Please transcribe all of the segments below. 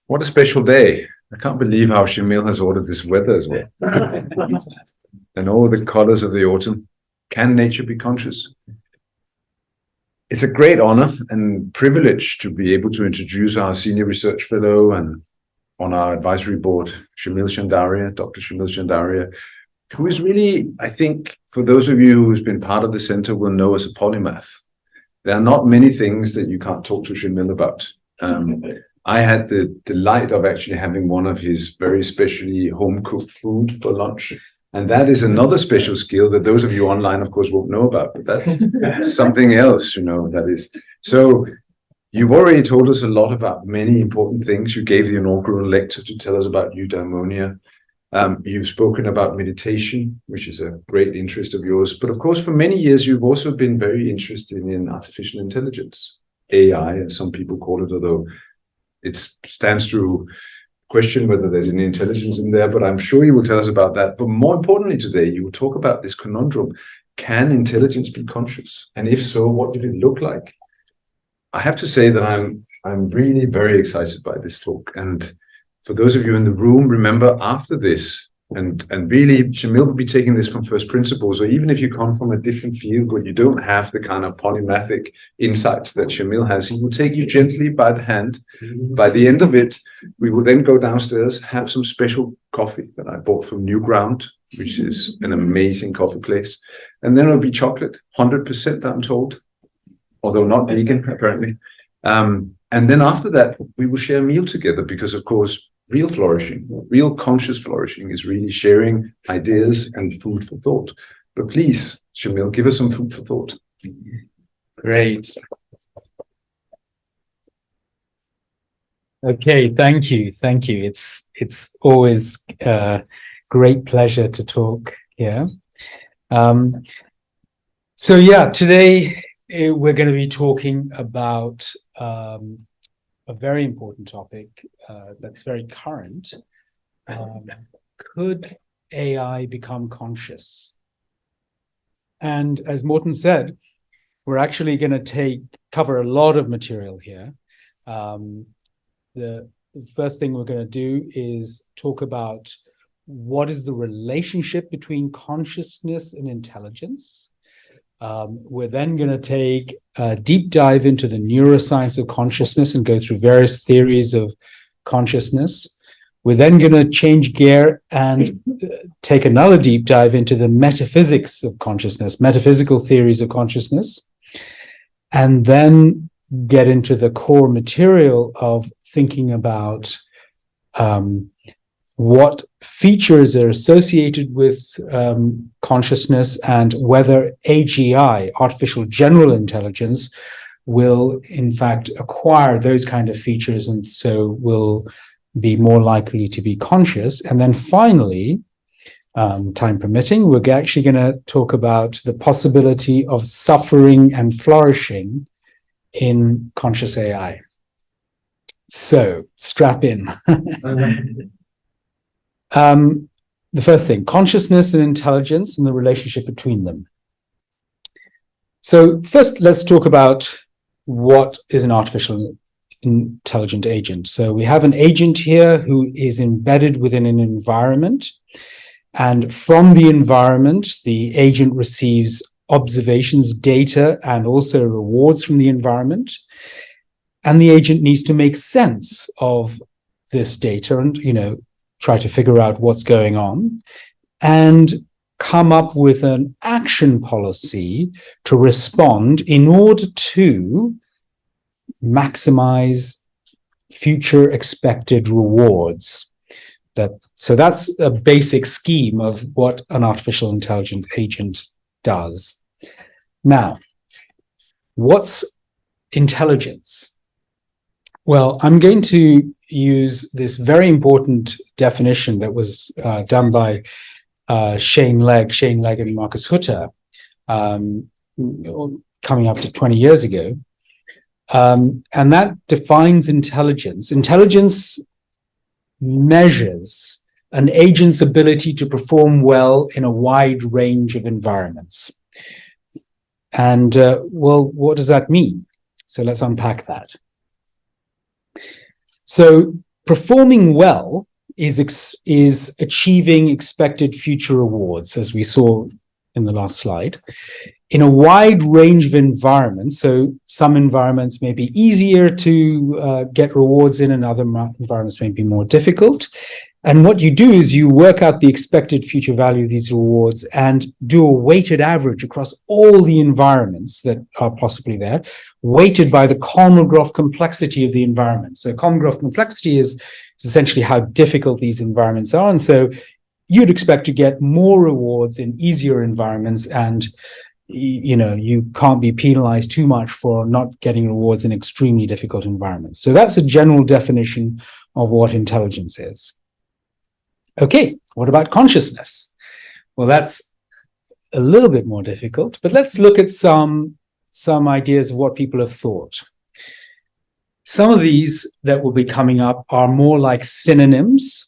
What a special day. I can't believe how Shamil has ordered this weather as well. And all the colors of the autumn. Can nature be conscious? It's a great honor and privilege to be able to introduce our senior research fellow and on our advisory board, Shamil Chandaria, Dr. Shamil Chandaria, who is really, I think, for those of you who's been part of the center will know as a polymath. There are not many things that you can't talk to Shamil about. I had the delight of actually having one of his very specially home-cooked food for lunch. And that is another special skill that those of you online, of course, won't know about. But that's something else, that is. So you've already told us a lot about many important things. You gave the inaugural lecture to tell us about eudaimonia. You've spoken about meditation, which is a great interest of yours. But of course, for many years, you've also been very interested in artificial intelligence, AI, as some people call it, although it stands to question whether there's any intelligence in there, but I'm sure you will tell us about that. But more importantly today, you will talk about this conundrum. Can intelligence be conscious? And if so, what did it look like? I have to say that I'm really very excited by this talk. And for those of you in the room, remember after this, and really, Shamil will be taking this from first principles, or even if you come from a different field where you don't have the kind of polymathic insights that Shamil has, he will take you gently by the hand. By the end of it, we will then go downstairs, have some special coffee that I bought from New Ground, which is an amazing coffee place. And then it'll be chocolate, 100% I'm told, although not vegan, apparently. And then after that, we will share a meal together because, of course, real flourishing, real conscious flourishing is really sharing ideas and food for thought. But please, Shamil, give us some food for thought. Great. Okay, thank you. Thank you. It's always a great pleasure to talk here. So yeah, today we're going to be talking about a very important topic that's very current. Could AI become conscious? And as Morten said, we're actually going to cover a lot of material here. The first thing we're going to do is talk about what is the relationship between consciousness and intelligence. We're then going to take a deep dive into the neuroscience of consciousness and go through various theories of consciousness. We're then going to change gear and take another deep dive into the metaphysics of consciousness, metaphysical theories of consciousness, and then get into the core material of thinking about what features are associated with consciousness and whether AGI, artificial general intelligence, will in fact acquire those kind of features and so will be more likely to be conscious. And then finally, time permitting, we're actually going to talk about the possibility of suffering and flourishing in conscious AI. So strap in. The first thing, consciousness and intelligence and the relationship between them. So first, let's talk about what is an artificial intelligent agent. So we have an agent here who is embedded within an environment. And from the environment, the agent receives observations, data, and also rewards from the environment. And the agent needs to make sense of this data and, try to figure out what's going on and come up with an action policy to respond in order to maximize future expected rewards. So that's a basic scheme of what an artificial intelligent agent does. Now, what's intelligence? Well, I'm going to use this very important definition that was done by Shane Legg and Marcus Hutter coming up to 20 years ago. And that defines intelligence. Intelligence measures an agent's ability to perform well in a wide range of environments. And, well, what does that mean? So let's unpack that. So performing well is achieving expected future rewards, as we saw in the last slide, in a wide range of environments. So some environments may be easier to get rewards in, and other environments may be more difficult. And what you do is you work out the expected future value of these rewards and do a weighted average across all the environments that are possibly there, weighted by the Kolmogorov complexity of the environment. So Kolmogorov complexity is essentially how difficult these environments are. And so you'd expect to get more rewards in easier environments, and you can't be penalized too much for not getting rewards in extremely difficult environments. So that's a general definition of what intelligence is. Okay, what about consciousness? Well, that's a little bit more difficult, but let's look at some ideas of what people have thought. Some of these that will be coming up are more like synonyms,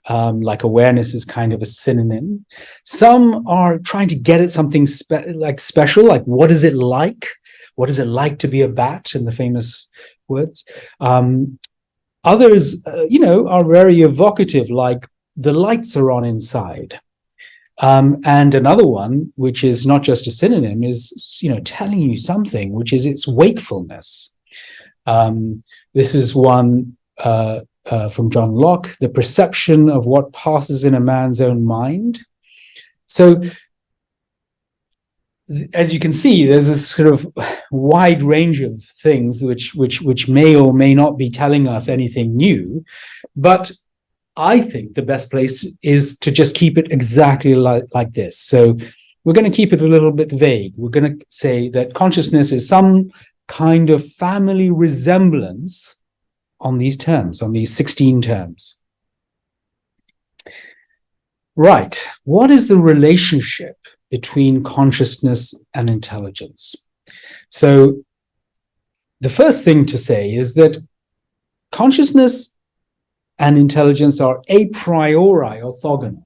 like awareness is kind of a synonym. Some are trying to get at something special, like what is it like? What is it like to be a bat, in the famous words? Others, are very evocative, like the lights are on inside. And another one, which is not just a synonym, is, telling you something, which is its wakefulness. This is one from John Locke, the perception of what passes in a man's own mind. So, as you can see, there's this sort of wide range of things which may or may not be telling us anything new, but I think the best place is to just keep it exactly like this. So we're going to keep it a little bit vague. We're going to say that consciousness is some kind of family resemblance on these terms, on these 16 terms. Right. What is the relationship between consciousness and intelligence? So the first thing to say is that consciousness and intelligence are a priori orthogonal.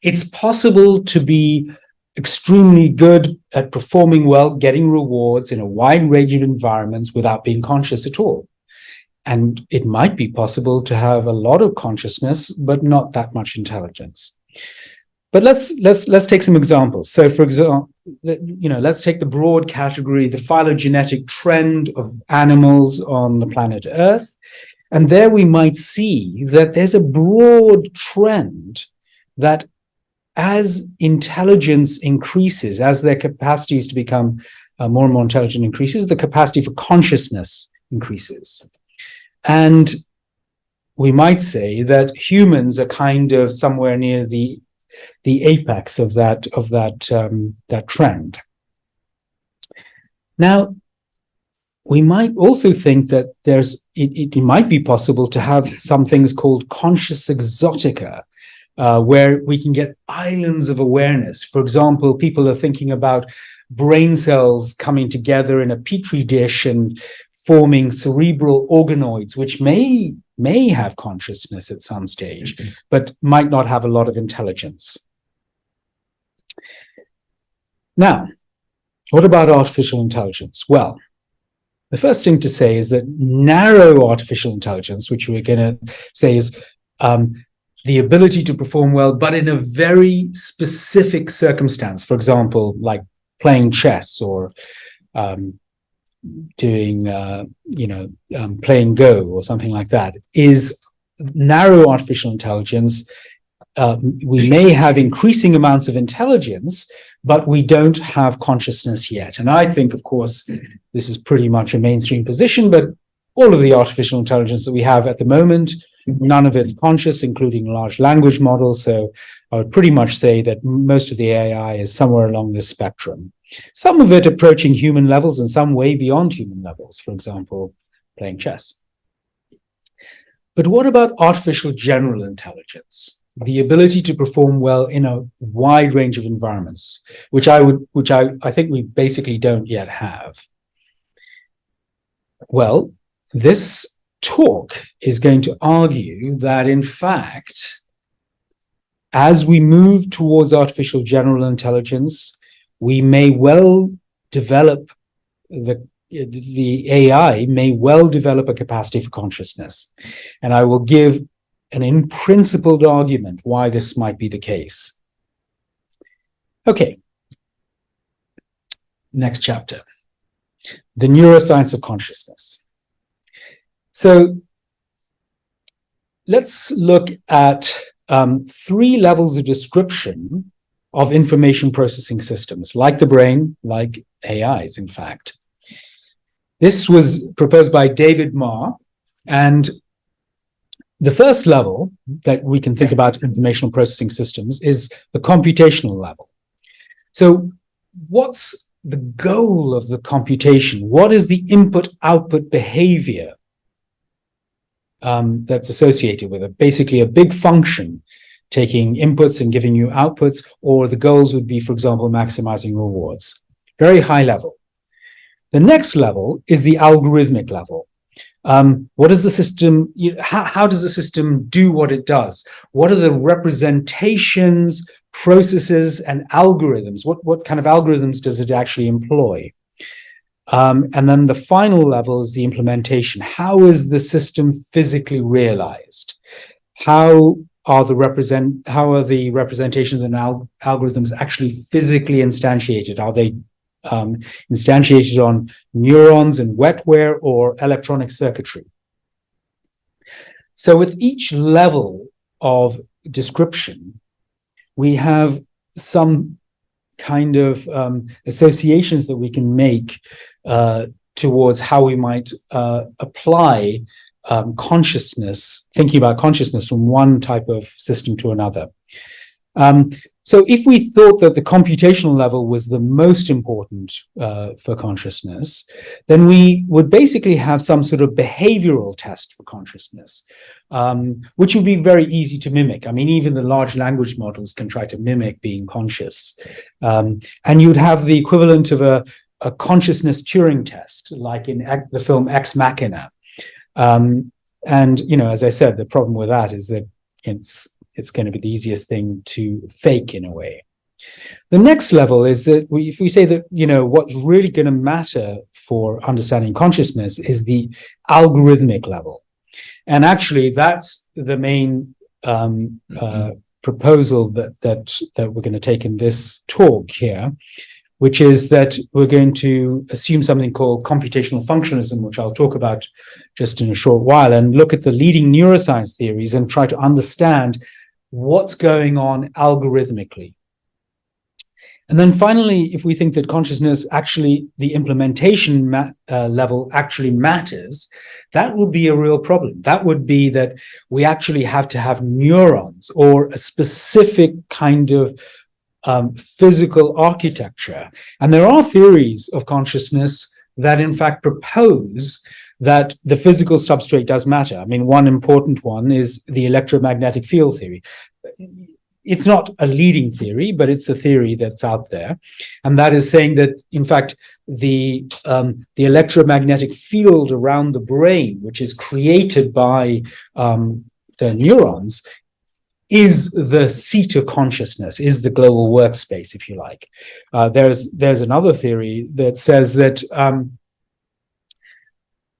It's possible to be extremely good at performing well, getting rewards in a wide range of environments without being conscious at all. And it might be possible to have a lot of consciousness, but not that much intelligence. But let's take some examples. So, for example, let's take the broad category, the phylogenetic trend of animals on the planet Earth. And there we might see that there's a broad trend that as intelligence increases, as their capacities to become more and more intelligent increases, the capacity for consciousness increases. And we might say that humans are kind of somewhere near the apex of that trend. Now, we might also think that it might be possible to have some things called conscious exotica, where we can get islands of awareness. For example, people are thinking about brain cells coming together in a petri dish and forming cerebral organoids, which may have consciousness at some stage, but might not have a lot of intelligence. Now, what about artificial intelligence? Well, the first thing to say is that narrow artificial intelligence, which we're going to say is the ability to perform well, but in a very specific circumstance, for example, like playing chess or doing, playing Go or something like that, is narrow artificial intelligence. We may have increasing amounts of intelligence, but we don't have consciousness yet. And I think, of course, this is pretty much a mainstream position, but all of the artificial intelligence that we have at the moment, none of it's conscious, including large language models. So I would pretty much say that most of the AI is somewhere along this spectrum. Some of it approaching human levels and some way beyond human levels, for example, playing chess. But what about artificial general intelligence? The ability to perform well in a wide range of environments, which I think we basically don't yet have. Well, this talk is going to argue that, in fact, as we move towards artificial general intelligence, we may well develop the AI may well develop a capacity for consciousness. And I will give an in-principled argument why this might be the case. Okay. Next chapter. The Neuroscience of Consciousness. So let's look at 3 levels of description of information processing systems, like the brain, like AIs, in fact. This was proposed by David Marr, and the first level that we can think about informational processing systems is the computational level. So what's the goal of the computation? What is the input-output behavior that's associated with it? Basically, a big function taking inputs and giving you outputs, or the goals would be, for example, maximizing rewards. Very high level. The next level is the algorithmic level. What is the system? How does the system do what it does? What are the representations, processes, and algorithms? What kind of algorithms does it actually employ? And then the final level is the implementation. How is the system physically realized? How are the representations and algorithms actually physically instantiated? Are they instantiated on neurons and wetware or electronic circuitry? So with each level of description, we have some kind of associations that we can make towards how we might apply consciousness, thinking about consciousness from one type of system to another. So if we thought that the computational level was the most important for consciousness, then we would basically have some sort of behavioral test for consciousness, which would be very easy to mimic. I mean, even the large language models can try to mimic being conscious. And you'd have the equivalent of a consciousness Turing test, like in the film Ex Machina. And, you know, as I said, the problem with that is that it's going to be the easiest thing to fake in a way. The next level is that if we say that, you know, what's really going to matter for understanding consciousness is the algorithmic level. And actually, that's the main proposal that we're going to take in this talk here, which is that we're going to assume something called computational functionalism, which I'll talk about just in a short while, and look at the leading neuroscience theories and try to understand what's going on algorithmically. And then finally, if we think that consciousness actually, the implementation level actually matters, that would be a real problem. That would be that we actually have to have neurons or a specific kind of physical architecture. And there are theories of consciousness that in fact propose that the physical substrate does matter. I mean, one important one is the electromagnetic field theory. It's not a leading theory, but it's a theory that's out there. And that is saying that, in fact, the electromagnetic field around the brain, which is created by the neurons, is the seat of consciousness, is the global workspace, if you like. There's another theory that says that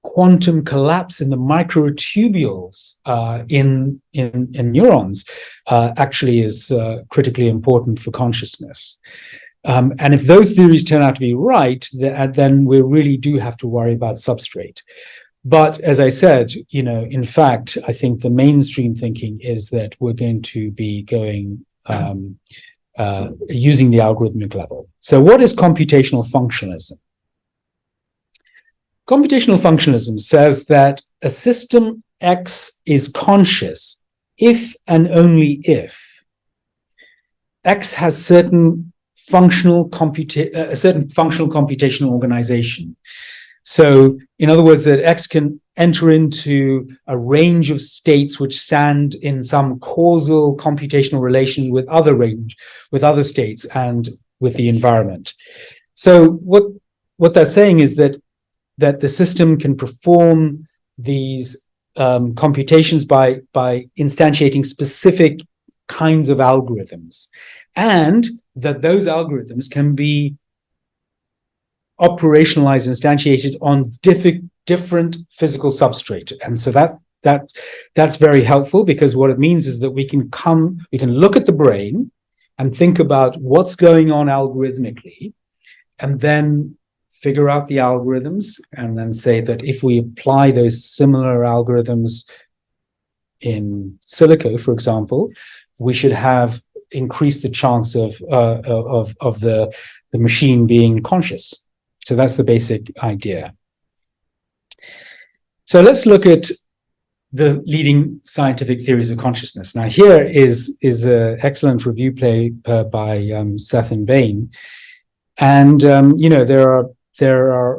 quantum collapse in the microtubules in neurons actually is critically important for consciousness. And if those theories turn out to be right, then we really do have to worry about substrate. But as I said, you know, in fact, I think the mainstream thinking is that we're going to be going using the algorithmic level. So what is computational functionalism? Computational functionalism says that a system X is conscious if and only if X has certain functional computational organization. So, in other words, that X can enter into a range of states which stand in some causal computational relation with other states and with the environment. So, what they're saying is that the system can perform these computations by instantiating specific kinds of algorithms, and that those algorithms can be operationalized, instantiated on different physical substrate. And so that's very helpful, because what it means is that we can look at the brain and think about what's going on algorithmically, and then figure out the algorithms, and then say that if we apply those similar algorithms in silico, for example, we should have increased the chance of the machine being conscious. So that's the basic idea. So let's look at the leading scientific theories of consciousness. Now, here is an excellent review paper by Seth and Bain, and there are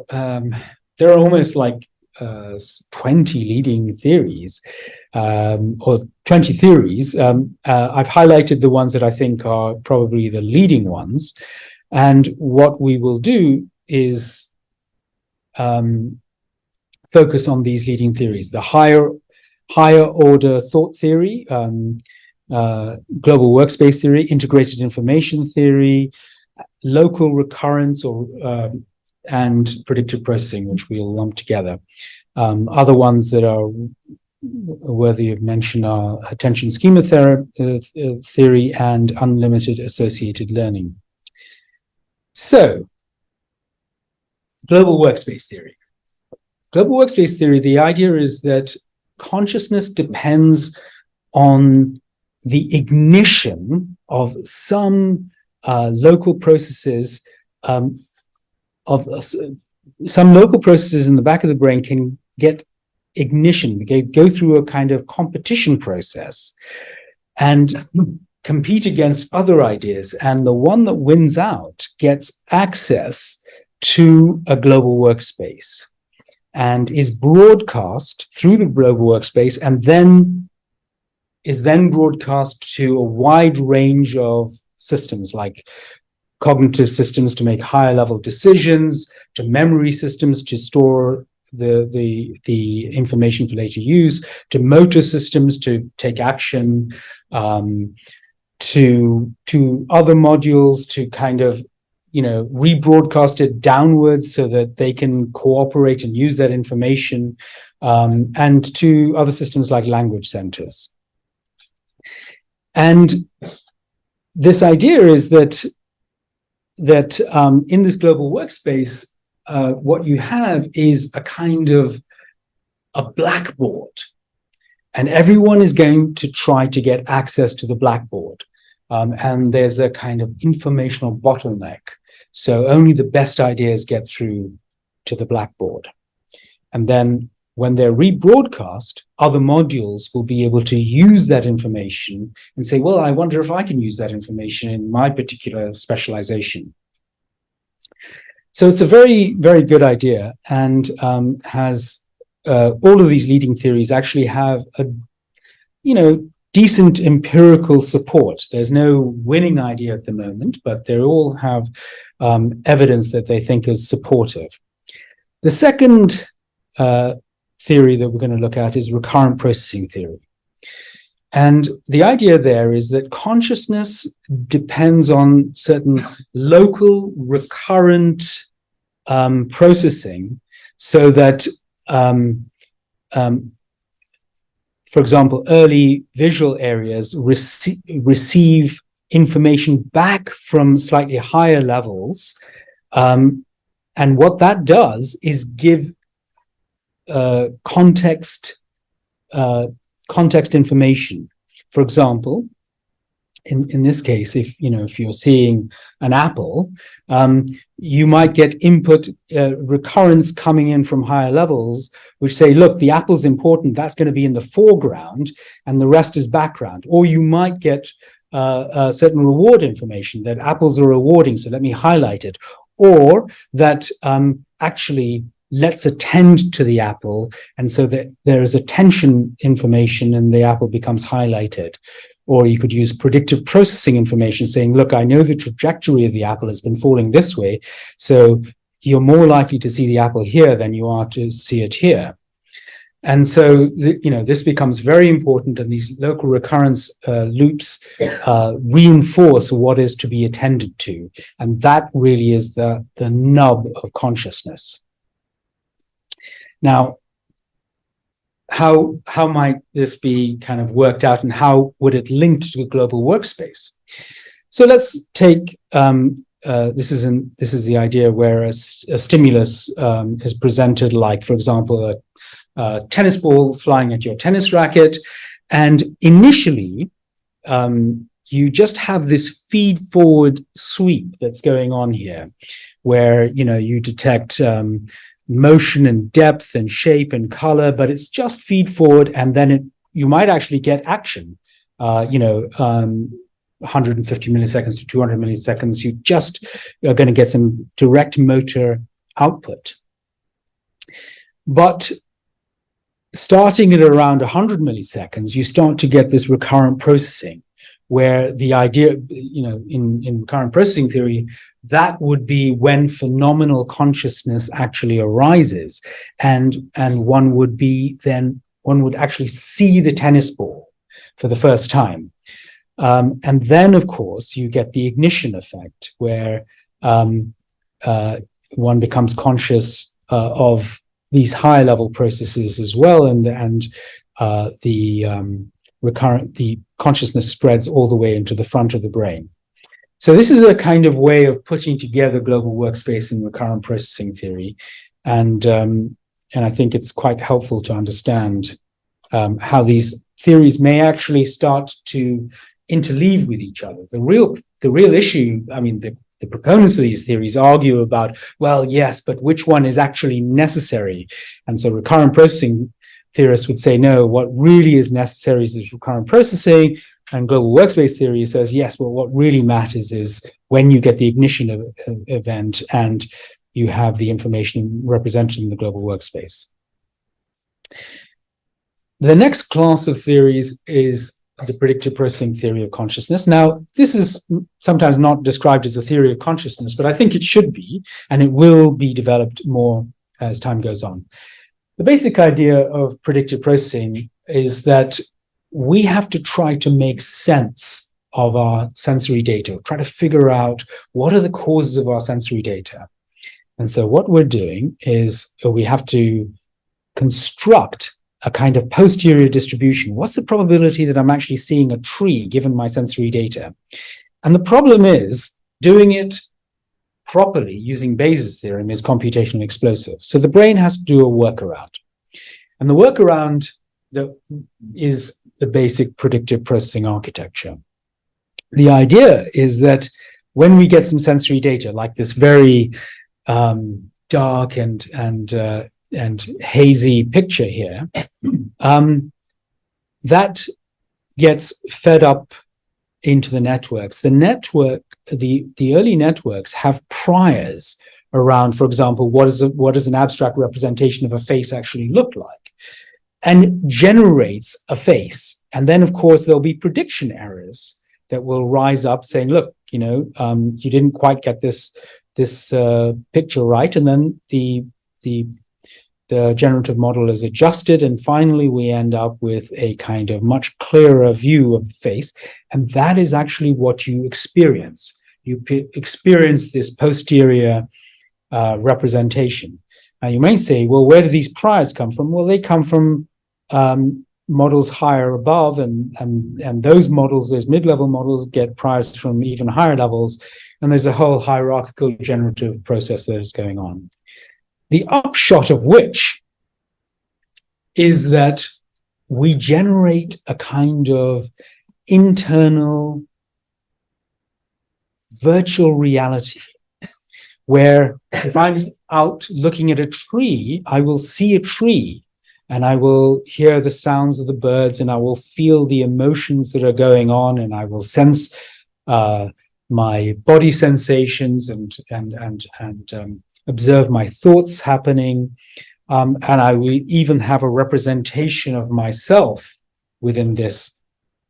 almost like 20 leading theories, or 20 theories. I've highlighted the ones that I think are probably the leading ones, and what we will do is focus on these leading theories: the higher order thought theory, global workspace theory, integrated information theory, local recurrence, and predictive processing, which we'll lump together. Other ones that are worthy of mention are attention schema theory and unlimited associated learning. So, global workspace theory. Global workspace theory, the idea is that consciousness depends on the ignition of some local processes, some local processes in the back of the brain can get ignition, go through a kind of competition process and compete against other ideas. And the one that wins out gets access to a global workspace and is broadcast through the global workspace, and then is broadcast to a wide range of systems, like cognitive systems to make higher level decisions, to memory systems to store the information for later use, to motor systems to take action, to other modules to kind of rebroadcast it downwards so that they can cooperate and use that information, and to other systems like language centers. And this idea is that in this global workspace, what you have is a kind of a blackboard, and everyone is going to try to get access to the blackboard. And there's a kind of informational bottleneck. So only the best ideas get through to the blackboard. And then when they're rebroadcast, other modules will be able to use that information and say, well, I wonder if I can use that information in my particular specialization. So it's a very, very good idea, and has all of these leading theories actually have a, decent empirical support. There's no winning idea at the moment, but they all have evidence that they think is supportive. The second theory that we're going to look at is recurrent processing theory. And the idea there is that consciousness depends on certain local recurrent processing, so that for example, early visual areas receive information back from slightly higher levels. And what that does is give context information. For example, in this case, if you're seeing an apple, you might get input recurrence coming in from higher levels, which say, look, the apple's important, that's going to be in the foreground, and the rest is background. Or you might get certain reward information, that apples are rewarding, so let me highlight it. Or that actually, let's attend to the apple, and so that there is attention information and the apple becomes highlighted. Or you could use predictive processing information saying, look, I know the trajectory of the apple has been falling this way, so you're more likely to see the apple here than you are to see it here. And so, this becomes very important, and these local recurrence loops reinforce what is to be attended to. And that really is the nub of consciousness. Now, how might this be kind of worked out, and how would it link to the global workspace? So let's take this is the idea where a stimulus is presented, like, for example, a tennis ball flying at your tennis racket, and initially you just have this feed forward sweep that's going on here, where you detect motion and depth and shape and color, but it's just feed forward, and then you might actually get action. 150 milliseconds to 200 milliseconds, you just are going to get some direct motor output. But starting at around 100 milliseconds, you start to get this recurrent processing, where the idea, in recurrent processing theory, that would be when phenomenal consciousness actually arises, and one would actually see the tennis ball for the first time. And then, of course, you get the ignition effect, where one becomes conscious of these higher level processes as well, and the consciousness spreads all the way into the front of the brain. So this is a kind of way of putting together global workspace in recurrent processing theory, and I think it's quite helpful to understand how these theories may actually start to interleave with each other. The real issue, I mean, the proponents of these theories argue about, well, yes, but which one is actually necessary? And so recurrent processing theorists would say, no, what really is necessary is recurrent processing, and global workspace theory says, yes, but what really matters is when you get the ignition event and you have the information represented in the global workspace. The next class of theories is the predictive processing theory of consciousness. Now, this is sometimes not described as a theory of consciousness, but I think it should be, and it will be developed more as time goes on. The basic idea of predictive processing is that we have to try to make sense of our sensory data, try to figure out what are the causes of our sensory data. And so what we're doing is we have to construct a kind of posterior distribution. What's the probability that I'm actually seeing a tree given my sensory data? And the problem is, doing it properly using Bayes' theorem is computationally explosive. So the brain has to do a workaround. And the workaround is the basic predictive processing architecture. The idea is that when we get some sensory data, like this very dark and hazy picture here, that gets fed up into the networks. The early networks have priors around, for example, what does an abstract representation of a face actually look like, and generates a face. And then, of course, there'll be prediction errors that will rise up saying, look, you didn't quite get this picture right, and then the generative model is adjusted, and finally we end up with a kind of much clearer view of the face, and that is actually what you experience. You experience this posterior representation. Now you may say, well, where do these priors come from? Well, they come from models higher above, and those models, those mid-level models, get priors from even higher levels, and there's a whole hierarchical generative process that is going on. The upshot of which is that we generate a kind of internal virtual reality, where if I'm out looking at a tree, I will see a tree, and I will hear the sounds of the birds, and I will feel the emotions that are going on, and I will sense my body sensations and observe my thoughts happening, and I will even have a representation of myself within this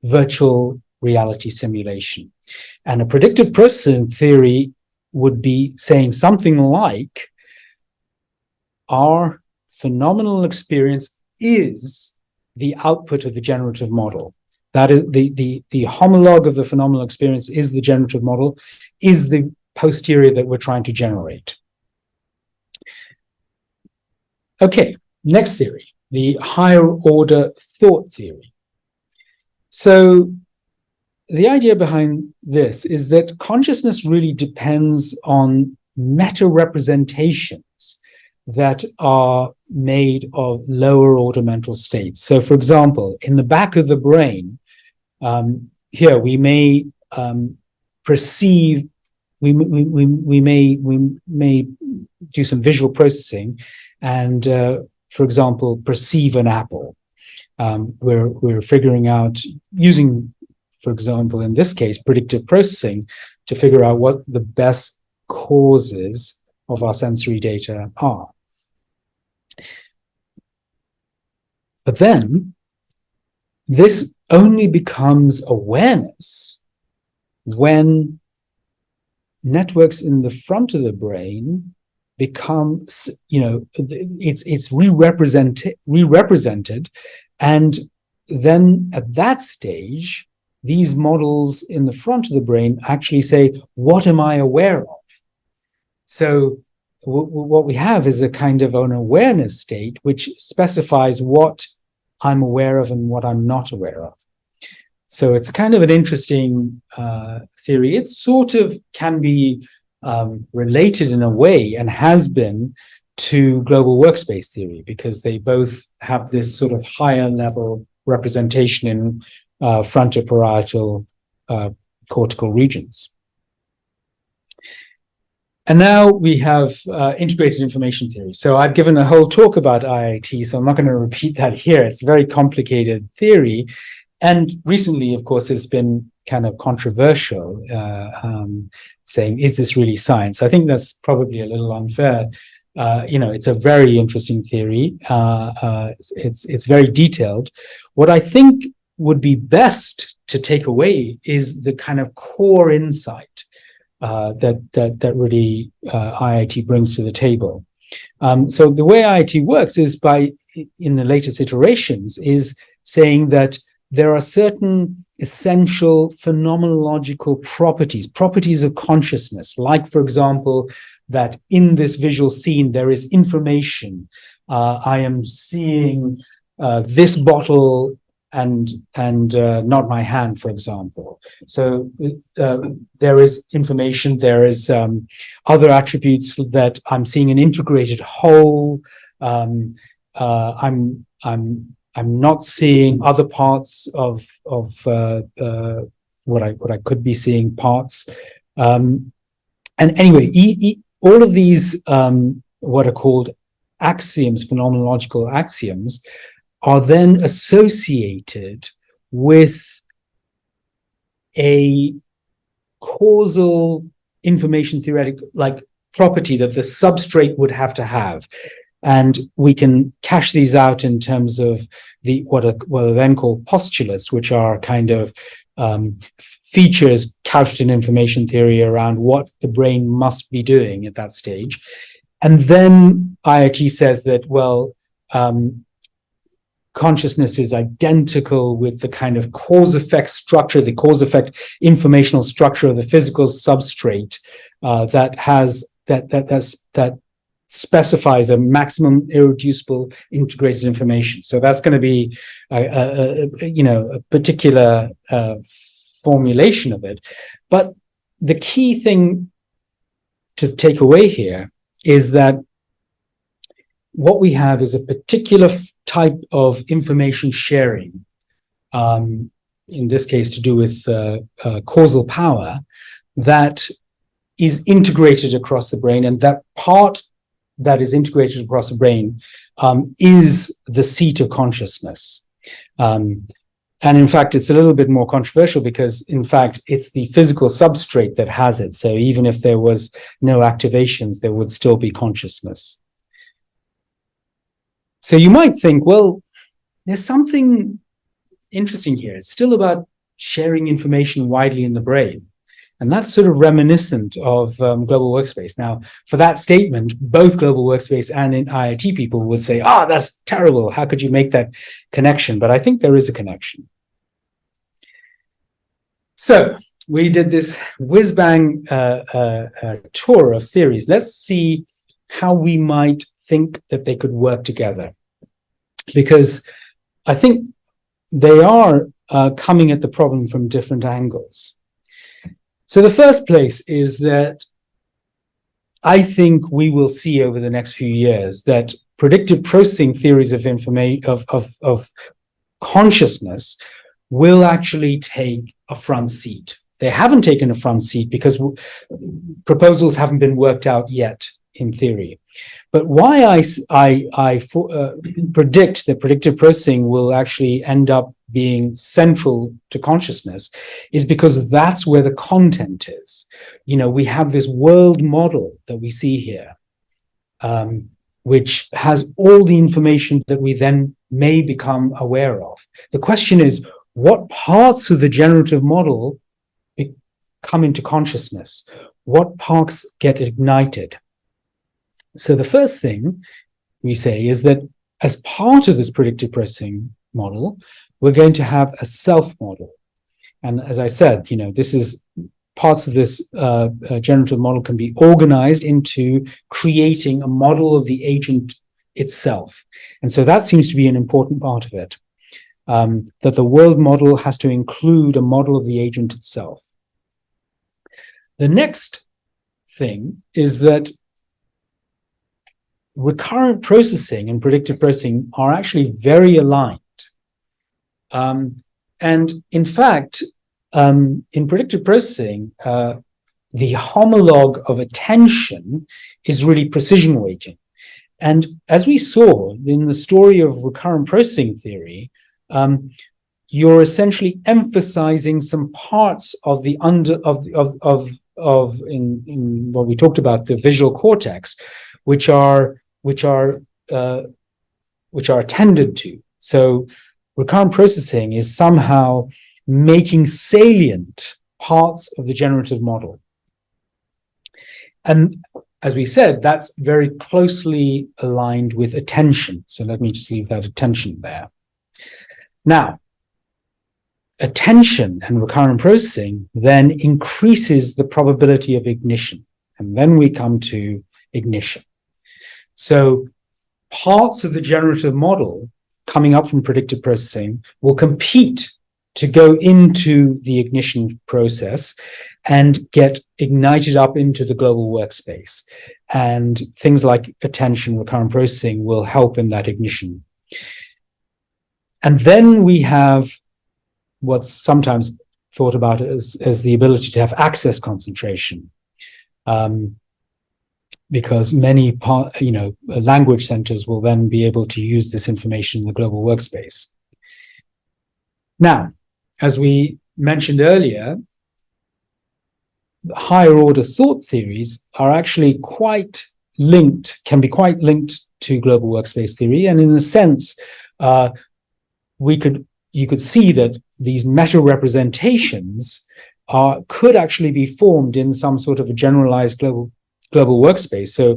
virtual reality simulation. And a predictive processing theory would be saying something like, our phenomenal experience is the output of the generative model. That is the homologue of the phenomenal experience is the generative model, is the posterior that we're trying to generate. Okay, next theory. the higher order thought theory. So the idea behind this is that consciousness really depends on meta representations that are made of lower order mental states. So, for example, in the back of the brain, here we may perceive, we may do some visual processing, and for example, perceive an apple. We're figuring out, using, for example, in this case, predictive processing, to figure out what the best causes of our sensory data are. But then this only becomes awareness when networks in the front of the brain become, it's re-represented, and then at that stage, these models in the front of the brain actually say, what am I aware of? So what we have is a kind of an awareness state which specifies what I'm aware of and what I'm not aware of. So it's kind of an interesting theory. It sort of can be related in a way, and has been, to global workspace theory, because they both have this sort of higher level representation in frontoparietal cortical regions. And now we have integrated information theory. So I've given a whole talk about IIT, so I'm not going to repeat that here. It's a very complicated theory. And recently, of course, it's been kind of controversial, saying, is this really science? I think that's probably a little unfair. It's a very interesting theory. It's very detailed. What I think would be best to take away is the kind of core insight that really IIT brings to the table. So the way IIT works is in the latest iterations, is saying that there are certain essential phenomenological properties of consciousness, like, for example, that in this visual scene there is information. I am seeing this bottle and not my hand, for example. So there is information. There is other attributes that I'm seeing an integrated whole. I'm not seeing other parts of what I could be seeing parts. And anyway, all of these what are called axioms, phenomenological axioms, are then associated with a causal information theoretic like property that the substrate would have to have. And we can cash these out in terms of what are then called postulates, which are kind of features couched in information theory around what the brain must be doing at that stage. And then IIT says that, well, consciousness is identical with the kind of cause-effect structure, the cause-effect informational structure of the physical substrate that specifies a maximum irreducible integrated information. So that's going to be a particular formulation of it. But the key thing to take away here is that what we have is a particular type of information sharing, in this case to do with causal power, that is integrated across the brain, and that part that is integrated across the brain is the seat of consciousness. And in fact, it's a little bit more controversial because, in fact, it's the physical substrate that has it. So even if there was no activations, there would still be consciousness. So you might think, well, there's something interesting here. It's still about sharing information widely in the brain. And that's sort of reminiscent of Global Workspace. Now, for that statement, both Global Workspace and IIT people would say, that's terrible. How could you make that connection? But I think there is a connection. So we did this whiz-bang tour of theories. Let's see how we might think that they could work together. because I think they are coming at the problem from different angles. So the first place is that I think we will see over the next few years that predictive processing theories of of consciousness will actually take a front seat. They haven't taken a front seat because proposals haven't been worked out yet in theory. But why I predict that predictive processing will actually end up being central to consciousness is because that's where the content is. You know, we have this world model that we see here, which has all the information that we then may become aware of. The question is, what parts of the generative model come into consciousness? What parts get ignited? So the first thing we say is that as part of this predictive processing model, we're going to have a self model. And as I said, you know, this is parts of this generative model can be organized into creating a model of the agent itself. And so that seems to be an important part of it, that the world model has to include a model of the agent itself. The next thing is that recurrent processing and predictive processing are actually very aligned. And in fact, in predictive processing, the homologue of attention is really precision weighting. And as we saw in the story of recurrent processing theory, you're essentially emphasizing some parts of the in what we talked about, the visual cortex, which are attended to. So recurrent processing is somehow making salient parts of the generative model. And as we said, that's very closely aligned with attention. So let me just leave that attention there. Now, attention and recurrent processing then increases the probability of ignition. And then we come to ignition. So parts of the generative model coming up from predictive processing will compete to go into the ignition process and get ignited up into the global workspace. And things like attention, recurrent processing will help in that ignition. And then we have what's sometimes thought about as the ability to have access concentration. Because many language centers will then be able to use this information in the global workspace. Now, as we mentioned earlier, higher order thought theories are actually quite linked, can be quite linked to global workspace theory. And in a sense, you could see that these meta representations could actually be formed in some sort of a generalized global workspace. So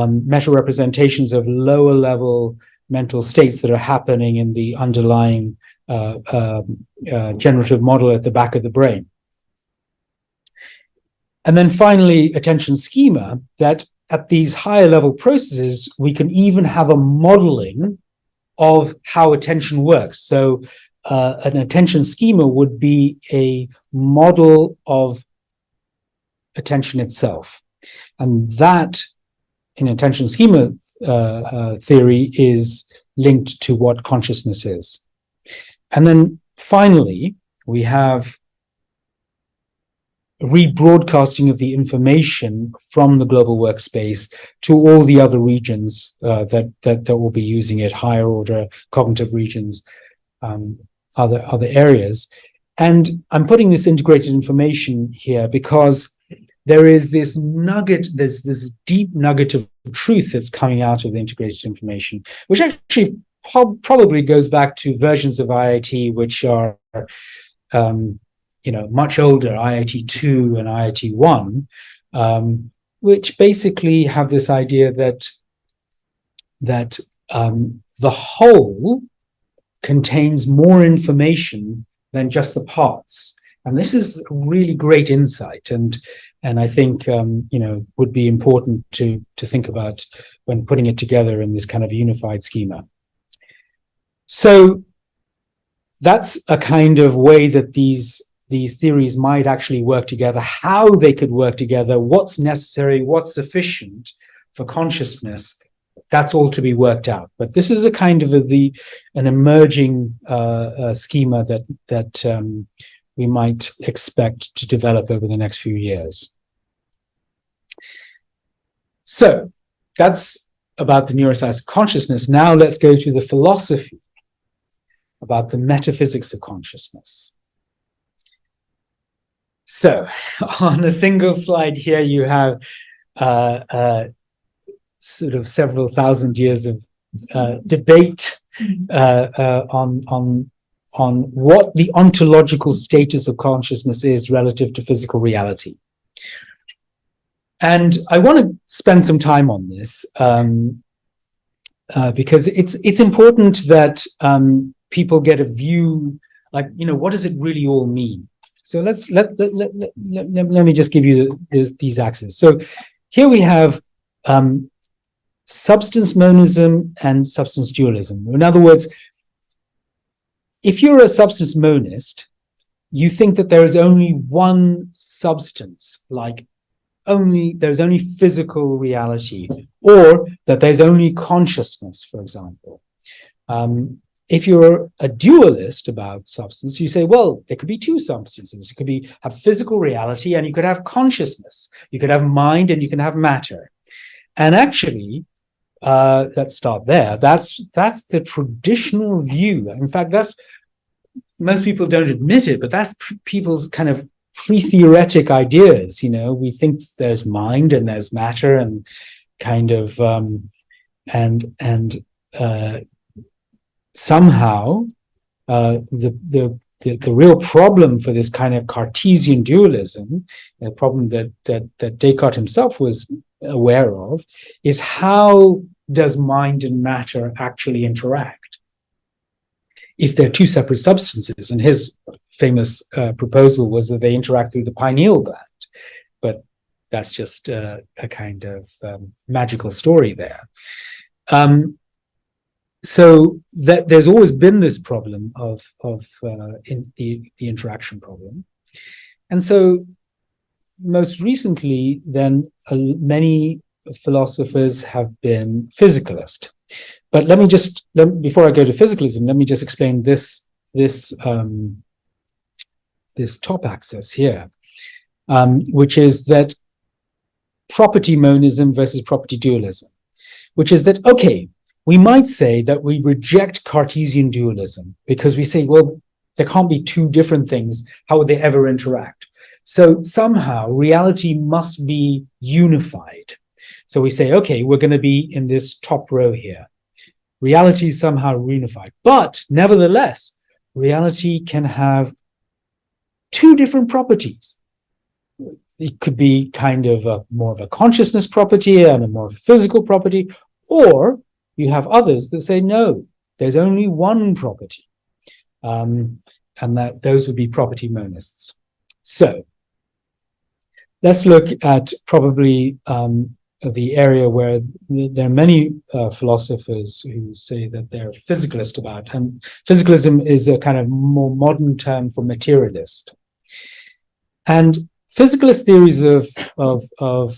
meta representations of lower level mental states that are happening in the underlying generative model at the back of the brain. And then finally, attention schema, that at these higher level processes, we can even have a modeling of how attention works. So an attention schema would be a model of attention itself. And that, in attention schema theory, is linked to what consciousness is. And then finally, we have rebroadcasting of the information from the global workspace to all the other regions that will be using it, higher order cognitive regions, other areas. And I'm putting this integrated information here because there is this nugget, there's this deep nugget of truth that's coming out of the integrated information, which actually probably goes back to versions of IIT which are much older, IIT 2 and IIT 1, which basically have this idea that the whole contains more information than just the parts. And this is a really great insight, and I think would be important to think about when putting it together in this kind of unified schema. So that's a kind of way that these theories might actually work together, how they could work together, what's necessary, what's sufficient for consciousness. That's all to be worked out. But this is a kind of an emerging schema that we might expect to develop over the next few years. So that's about the neuroscience of consciousness. Now let's go to the philosophy about the metaphysics of consciousness. So on a single slide here, you have sort of several thousand years of debate on what the ontological status of consciousness is relative to physical reality. And I want to spend some time on this because it's important that people get a view, like, what does it really all mean? So let me just give you these axes. So here we have substance monism and substance dualism. In other words, if you're a substance monist, you think that there is only one substance, like there's only physical reality, or that there's only consciousness, for example. If you're a dualist about substance, you say, well, there could be two substances. It could have physical reality, and you could have consciousness. You could have mind, and you can have matter. And actually, let's start there. That's the traditional view. In fact, most people don't admit it, but that's people's kind of pre-theoretic ideas. We think there's mind and there's matter, and kind of somehow the real problem for this kind of Cartesian dualism, a problem that Descartes himself was aware of, is how does mind and matter actually interact if they're two separate substances? And his famous proposal was that they interact through the pineal gland, but that's just a kind of magical story there. So that there's always been this problem of the interaction problem. And so most recently, then, many philosophers have been physicalist. But before I go to physicalism, let me just explain this top axis here, which is that property monism versus property dualism, which is that, okay, we might say that we reject Cartesian dualism because we say, well, there can't be two different things. How would they ever interact? So somehow reality must be unified. So we say, okay, we're going to be in this top row here. Reality is somehow unified. But nevertheless, reality can have two different properties. It could be kind of more of a consciousness property and a more of a physical property, or you have others that say, no, there's only one property. And that those would be property monists. So let's look at probably the area where there are many philosophers who say that they're physicalist about. And physicalism is a kind of more modern term for materialist. And physicalist theories of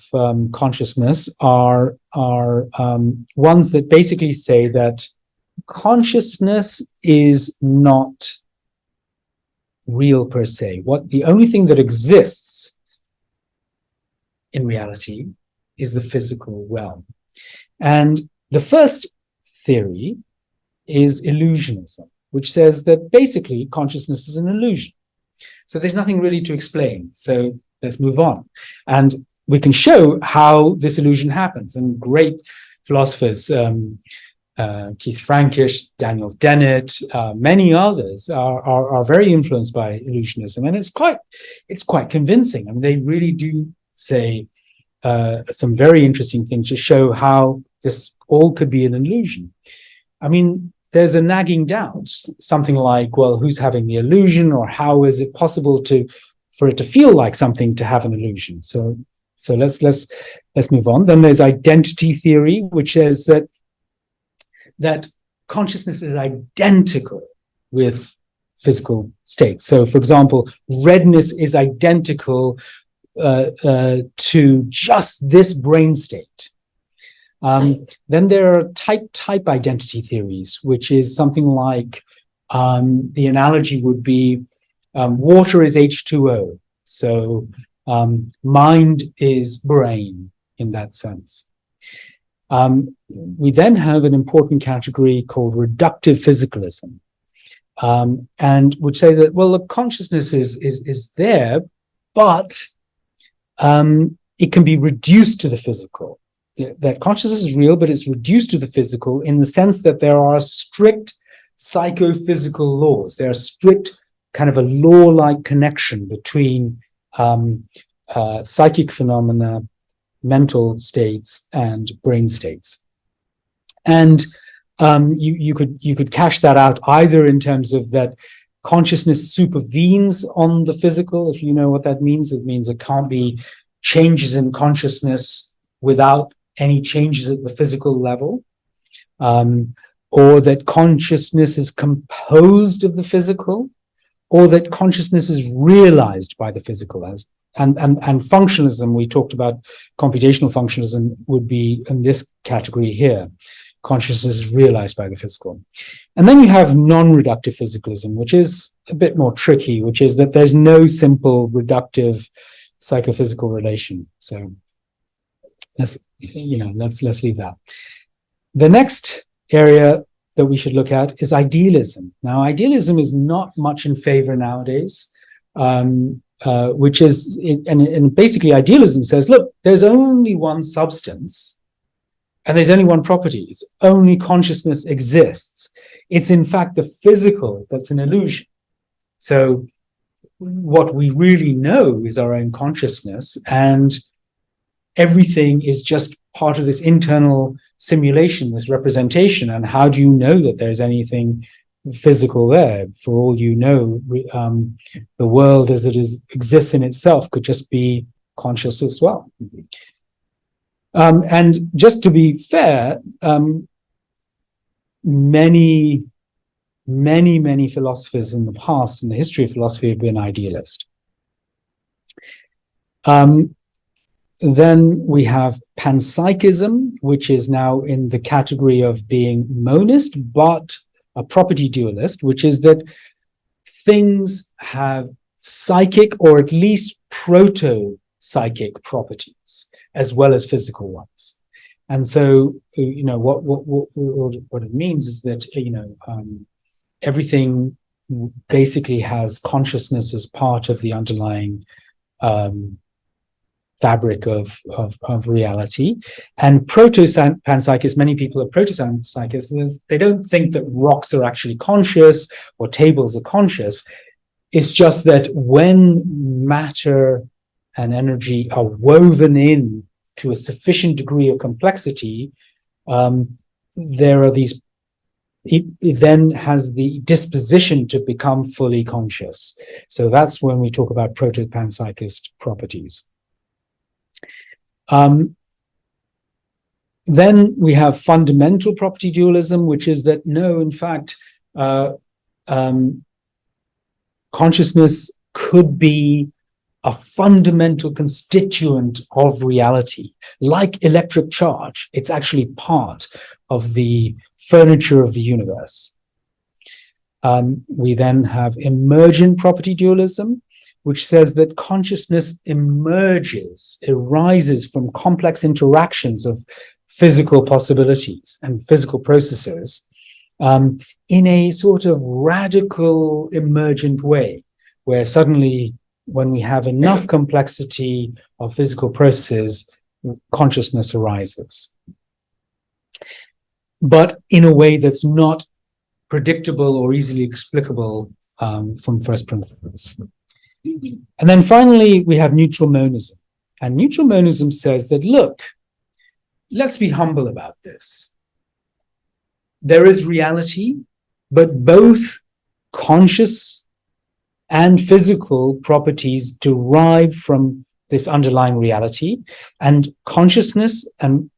consciousness are ones that basically say that consciousness is not real per se. The only thing that exists in reality is the physical realm. And the first theory is illusionism, which says that basically consciousness is an illusion. So there's nothing really to explain. So let's move on. And we can show how this illusion happens. And great philosophers, Keith Frankish, Daniel Dennett, many others are very influenced by illusionism. And it's quite convincing. I mean, they really do say some very interesting things to show how this all could be an illusion. I mean, there's a nagging doubt, something like, well, who's having the illusion, or how is it possible for it to feel like something to have an illusion? So let's move on. Then there's identity theory, which says that consciousness is identical with physical states. So, for example, redness is identical to just this brain state. Then there are type identity theories, which is something like the analogy would be water is H2O. So mind is brain in that sense. We then have an important category called reductive physicalism, and would say that, well, the consciousness is there, but it can be reduced to the physical. That consciousness is real, but it's reduced to the physical in the sense that there are strict psychophysical laws. There are strict kind of a law-like connection between psychic phenomena, mental states, and brain states. And you could cash that out either in terms of that consciousness supervenes on the physical. If you know what that means, it means it can't be changes in consciousness without any changes at the physical level, or that consciousness is composed of the physical, or that consciousness is realized by the physical. And functionalism, we talked about computational functionalism, would be in this category here. Consciousness is realized by the physical. And then you have non-reductive physicalism, which is a bit more tricky, which is that there's no simple reductive psychophysical relation. So let's leave that. The next area that we should look at is idealism. Now, idealism is not much in favor nowadays, which is, and basically idealism says, look, there's only one substance and there's only one property. It's only consciousness exists. It's in fact the physical that's an illusion. So what we really know is our own consciousness, and everything is just part of this internal simulation, this representation. And how do you know that there's anything physical there? For all you know, the world as it exists in itself could just be conscious as well. And just to be fair, many philosophers in the past, in the history of philosophy, have been idealist. Then we have panpsychism, which is now in the category of being monist, but a property dualist, which is that things have psychic or at least proto-psychic properties as well as physical ones. And so, what it means is that, everything basically has consciousness as part of the underlying fabric of reality. And proto-panpsychists, many people are proto-panpsychists, they don't think that rocks are actually conscious or tables are conscious. It's just that when matter and energy are woven in to a sufficient degree of complexity, there are these, it then has the disposition to become fully conscious. So that's when we talk about proto-panpsychist properties. Then we have fundamental property dualism, which is that no, in fact, consciousness could be a fundamental constituent of reality. Like electric charge, it's actually part of the furniture of the universe. We then have emergent property dualism, which says that consciousness arises from complex interactions of physical possibilities and physical processes in a sort of radical emergent way, where suddenly, when we have enough complexity of physical processes, consciousness arises. But in a way that's not predictable or easily explicable from first principles. And then finally, we have neutral monism. And neutral monism says that, look, let's be humble about this. There is reality, but both conscious and physical properties derive from this underlying reality, and consciousness and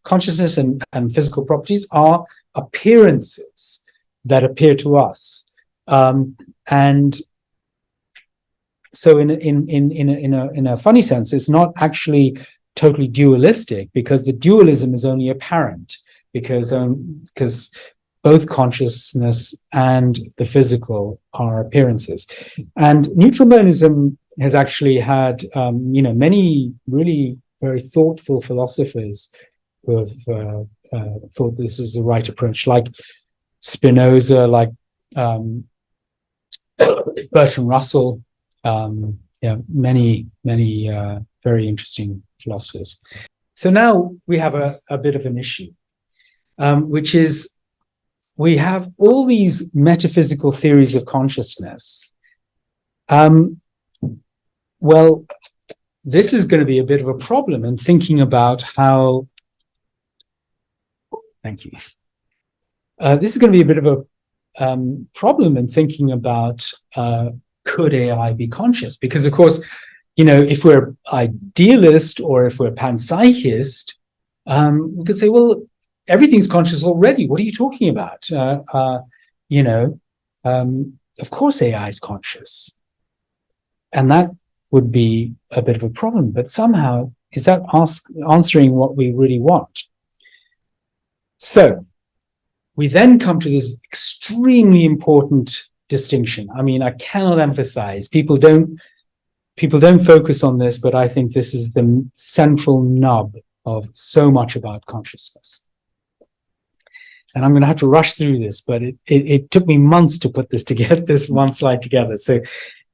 consciousness and physical properties are appearances that appear to us, and so in a funny sense, it's not actually totally dualistic, because the dualism is only apparent, because both consciousness and the physical are appearances. And neutral monism has actually had many really very thoughtful philosophers who have thought this is the right approach, like Spinoza, like Bertrand Russell, many very interesting philosophers. So now we have a bit of an issue, which is we have all these metaphysical theories of consciousness. Well, this is going to be a bit of a problem in thinking about how. Thank you. This is going to be a bit of a problem in thinking about could AI be conscious? Because, of course, if we're idealist or if we're panpsychist, we could say, well, everything's conscious already. What are you talking about? Of course AI is conscious. And that would be a bit of a problem. But somehow, is that answering what we really want? So we then come to this extremely important distinction. I mean, I cannot emphasize, people don't focus on this, but I think this is the central nub of so much about consciousness. And I'm going to have to rush through this, but it took me months to put this together, this one slide together. So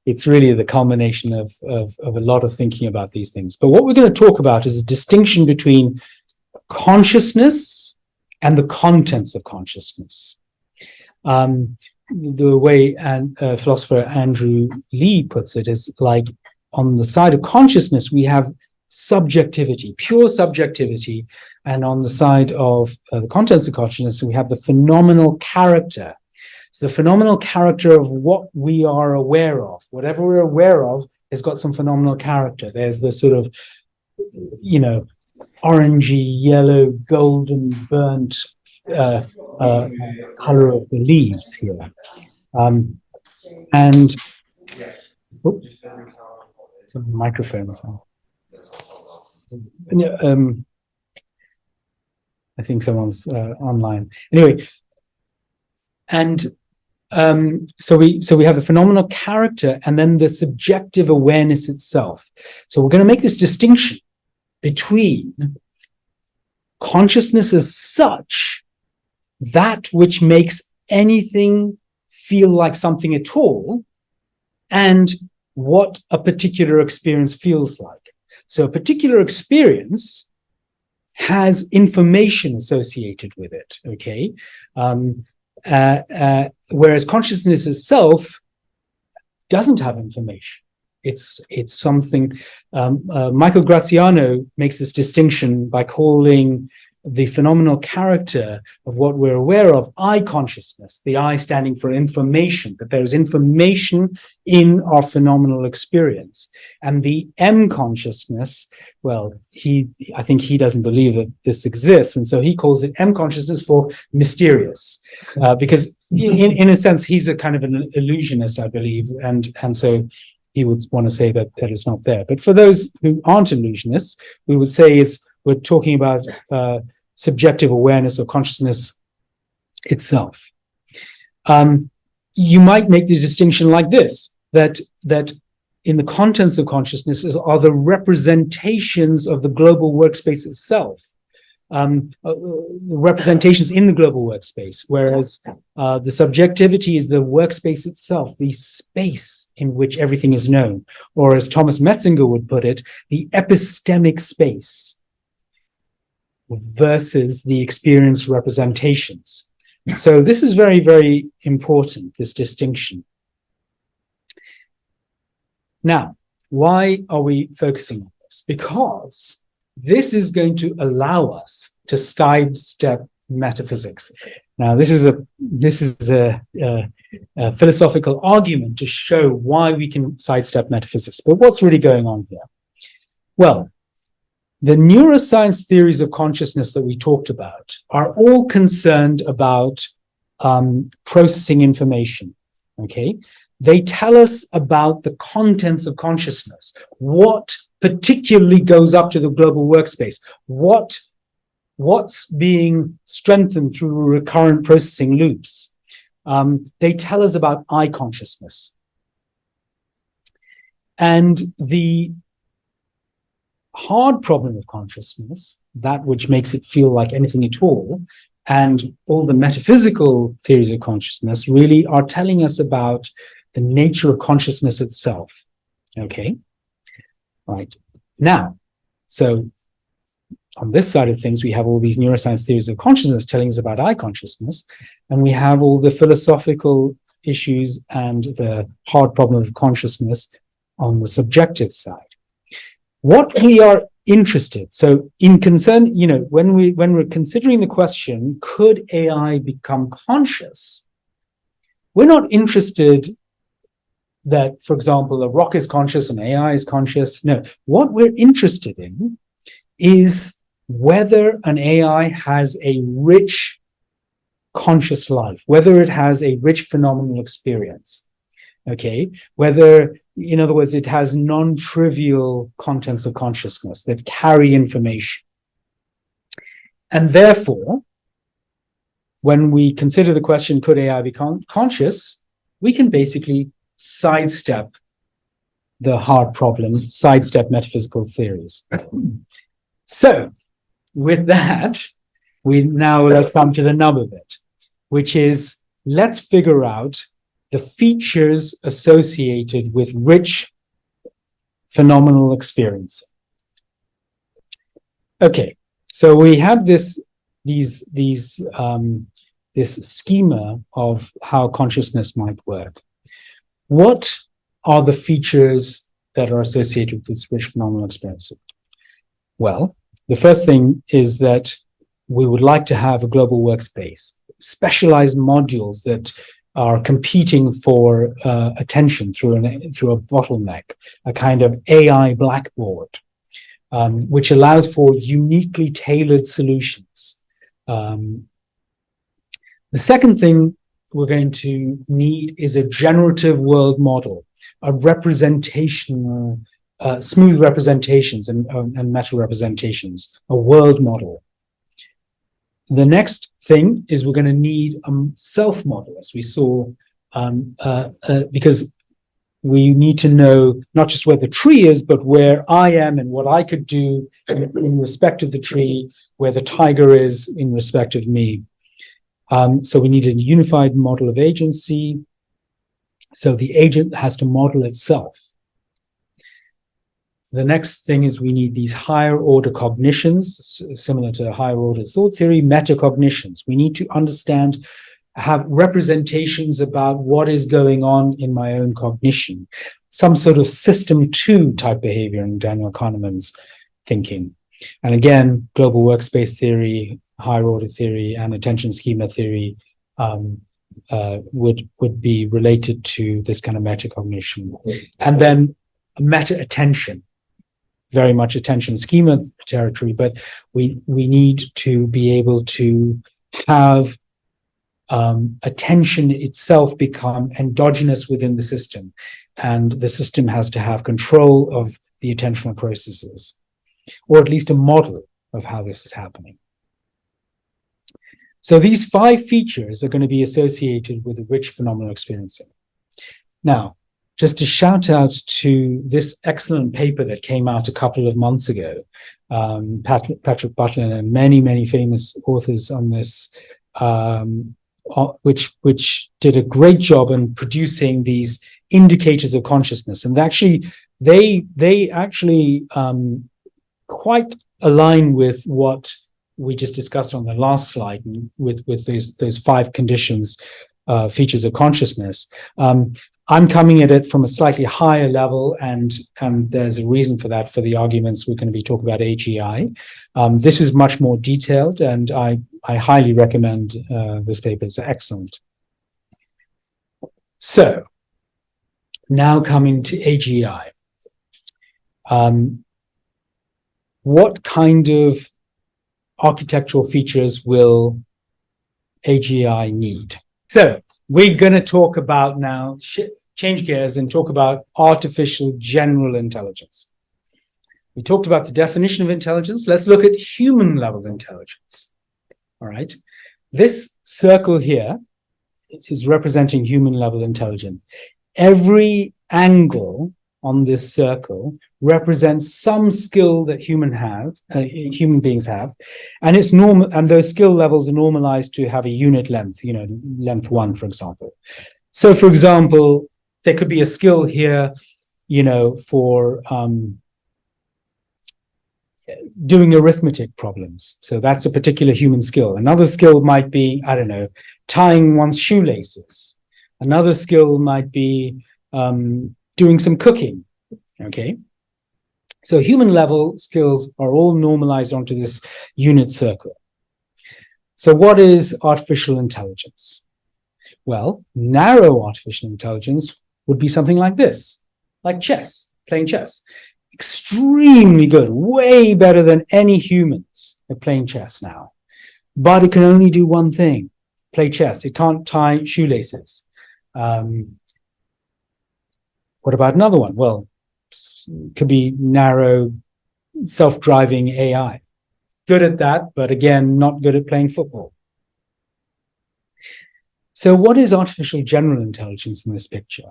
it's really the culmination of a lot of thinking about these things. But what we're going to talk about is a distinction between consciousness and the contents of consciousness. The way philosopher Andrew Lee puts it is like, on the side of consciousness, we have subjectivity, pure subjectivity, and on the side of the contents of consciousness, we have the phenomenal character. So the phenomenal character of what we are aware of, whatever we're aware of, has got some phenomenal character. There's the sort of, orangey, yellow, golden, burnt color of the leaves here. And some microphones. I think someone's online. Anyway, and so we have the phenomenal character and then the subjective awareness itself. So we're going to make this distinction between consciousness as such, that which makes anything feel like something at all, and what a particular experience feels like. So a particular experience has information associated with it, okay? Whereas consciousness itself doesn't have information. It's something. Michael Graziano makes this distinction by calling the phenomenal character of what we're aware of I consciousness, the I standing for information, that there's information in our phenomenal experience. And the M consciousness, well, I think he doesn't believe that this exists, and so he calls it M consciousness for mysterious, because in a sense he's a kind of an illusionist, I believe, and so he would want to say that it's not there. But for those who aren't illusionists, we would say we're talking about subjective awareness or consciousness itself. You might make the distinction like this, that in the contents of consciousness are the representations of the global workspace itself, the representations in the global workspace, whereas the subjectivity is the workspace itself, the space in which everything is known, or as Thomas Metzinger would put it, the epistemic space versus the experienced representations. So this is very, very important, this distinction. Now, why are we focusing on this? Because this is going to allow us to sidestep metaphysics. Now, this is a philosophical argument to show why we can sidestep metaphysics. But what's really going on here? Well, the neuroscience theories of consciousness that we talked about are all concerned about processing information, okay? They tell us about the contents of consciousness, what particularly goes up to the global workspace, what's being strengthened through recurrent processing loops. They tell us about I consciousness. And the hard problem of consciousness, that which makes it feel like anything at all, and all the metaphysical theories of consciousness really are telling us about the nature of consciousness itself. Okay, right. Now, so on this side of things, we have all these neuroscience theories of consciousness telling us about I consciousness, and we have all the philosophical issues and the hard problem of consciousness on the subjective side. What we are interested, so in concern, when we're considering the question, could AI become conscious? We're not interested that, for example, a rock is conscious and AI is conscious. No, what we're interested in is whether an AI has a rich conscious life, whether it has a rich phenomenal experience, okay? Whether, in other words, it has non-trivial contents of consciousness that carry information. And therefore, when we consider the question, could AI be conscious, we can basically sidestep the hard problem, sidestep metaphysical theories. So, with that, let's come to the nub of it, which is, let's figure out the features associated with rich phenomenal experience. Okay, so we have this schema of how consciousness might work. What are the features that are associated with this rich phenomenal experience? Well, the first thing is that we would like to have a global workspace, specialized modules that are competing for attention through a bottleneck, a kind of AI blackboard, which allows for uniquely tailored solutions. The second thing we're going to need is a generative world model, a representational, smooth representations and meta representations, a world model. The next thing is we're going to need a self model, as we saw, because we need to know not just where the tree is, but where I am and what I could do in respect of the tree, where the tiger is in respect of me. So we need a unified model of agency. So the agent has to model itself. The next thing is we need these higher order cognitions, similar to higher order thought theory, metacognitions. We need to understand, have representations about what is going on in my own cognition, some sort of system 2 type behavior in Daniel Kahneman's thinking. And again, global workspace theory, higher order theory, and attention schema theory would be related to this kind of metacognition. And then meta attention. Very much attention schema territory, but we need to be able to have attention itself become endogenous within the system, and the system has to have control of the attentional processes, or at least a model of how this is happening. So these 5 features are going to be associated with a rich phenomenal experiencing. Now, just to shout out to this excellent paper that came out a couple of months ago, Patrick Butler and many, many famous authors on this, which did a great job in producing these indicators of consciousness. And actually, they actually quite align with what we just discussed on the last slide with those 5 conditions, features of consciousness. I'm coming at it from a slightly higher level, and there's a reason for that, for the arguments we're going to be talking about AGI. This is much more detailed, and I highly recommend this paper. It's excellent. So, now coming to AGI. what kind of architectural features will AGI need? So we're going to talk about now, change gears and talk about artificial general intelligence. We talked about the definition of intelligence. Let's look at human level intelligence. All right. This circle here is representing human level intelligence. Every angle on this circle represents some skill that human beings have, and it's normal, and those skill levels are normalized to have a unit length, length 1, for example. So, for example, there could be a skill here, for doing arithmetic problems. So that's a particular human skill. Another skill might be, I don't know, tying one's shoelaces. Another skill might be doing some cooking. Okay. So human level skills are all normalized onto this unit circle. So what is artificial intelligence? Well, narrow artificial intelligence would be something like this, like chess, playing chess. Extremely good, way better than any humans at playing chess now. But it can only do one thing, play chess. It can't tie shoelaces. What about another one? Well, it could be narrow, self-driving AI. Good at that, but again, not good at playing football. So what is artificial general intelligence in this picture?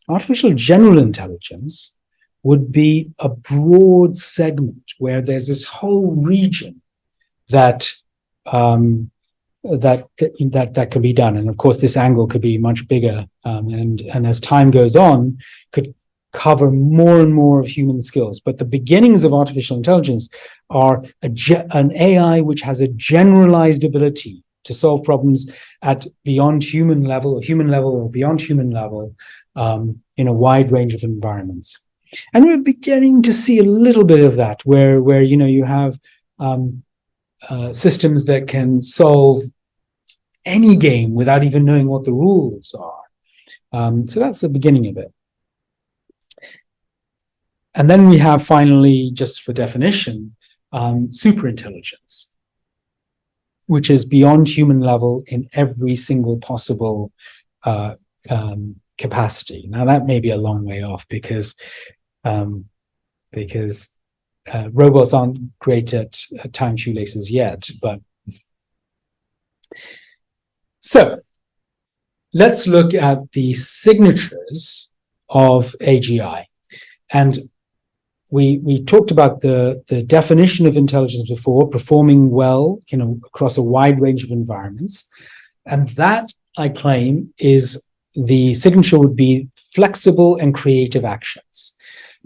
Artificial general intelligence would be a broad segment where there's this whole region that can be done. And of course, this angle could be much bigger, and as time goes on, could cover more and more of human skills. But the beginnings of artificial intelligence are an AI which has a generalized ability to solve problems at beyond human level or beyond human level in a wide range of environments. And we're beginning to see a little bit of that, where you have systems that can solve any game without even knowing what the rules are. So that's the beginning of it. And then we have finally, just for definition, superintelligence, which is beyond human level in every single possible capacity. Now that may be a long way off because robots aren't great at tying shoelaces yet. But so let's look at the signatures of AGI. And we talked about the definition of intelligence before, performing well across a wide range of environments. And that, I claim, is the signature would be flexible and creative actions.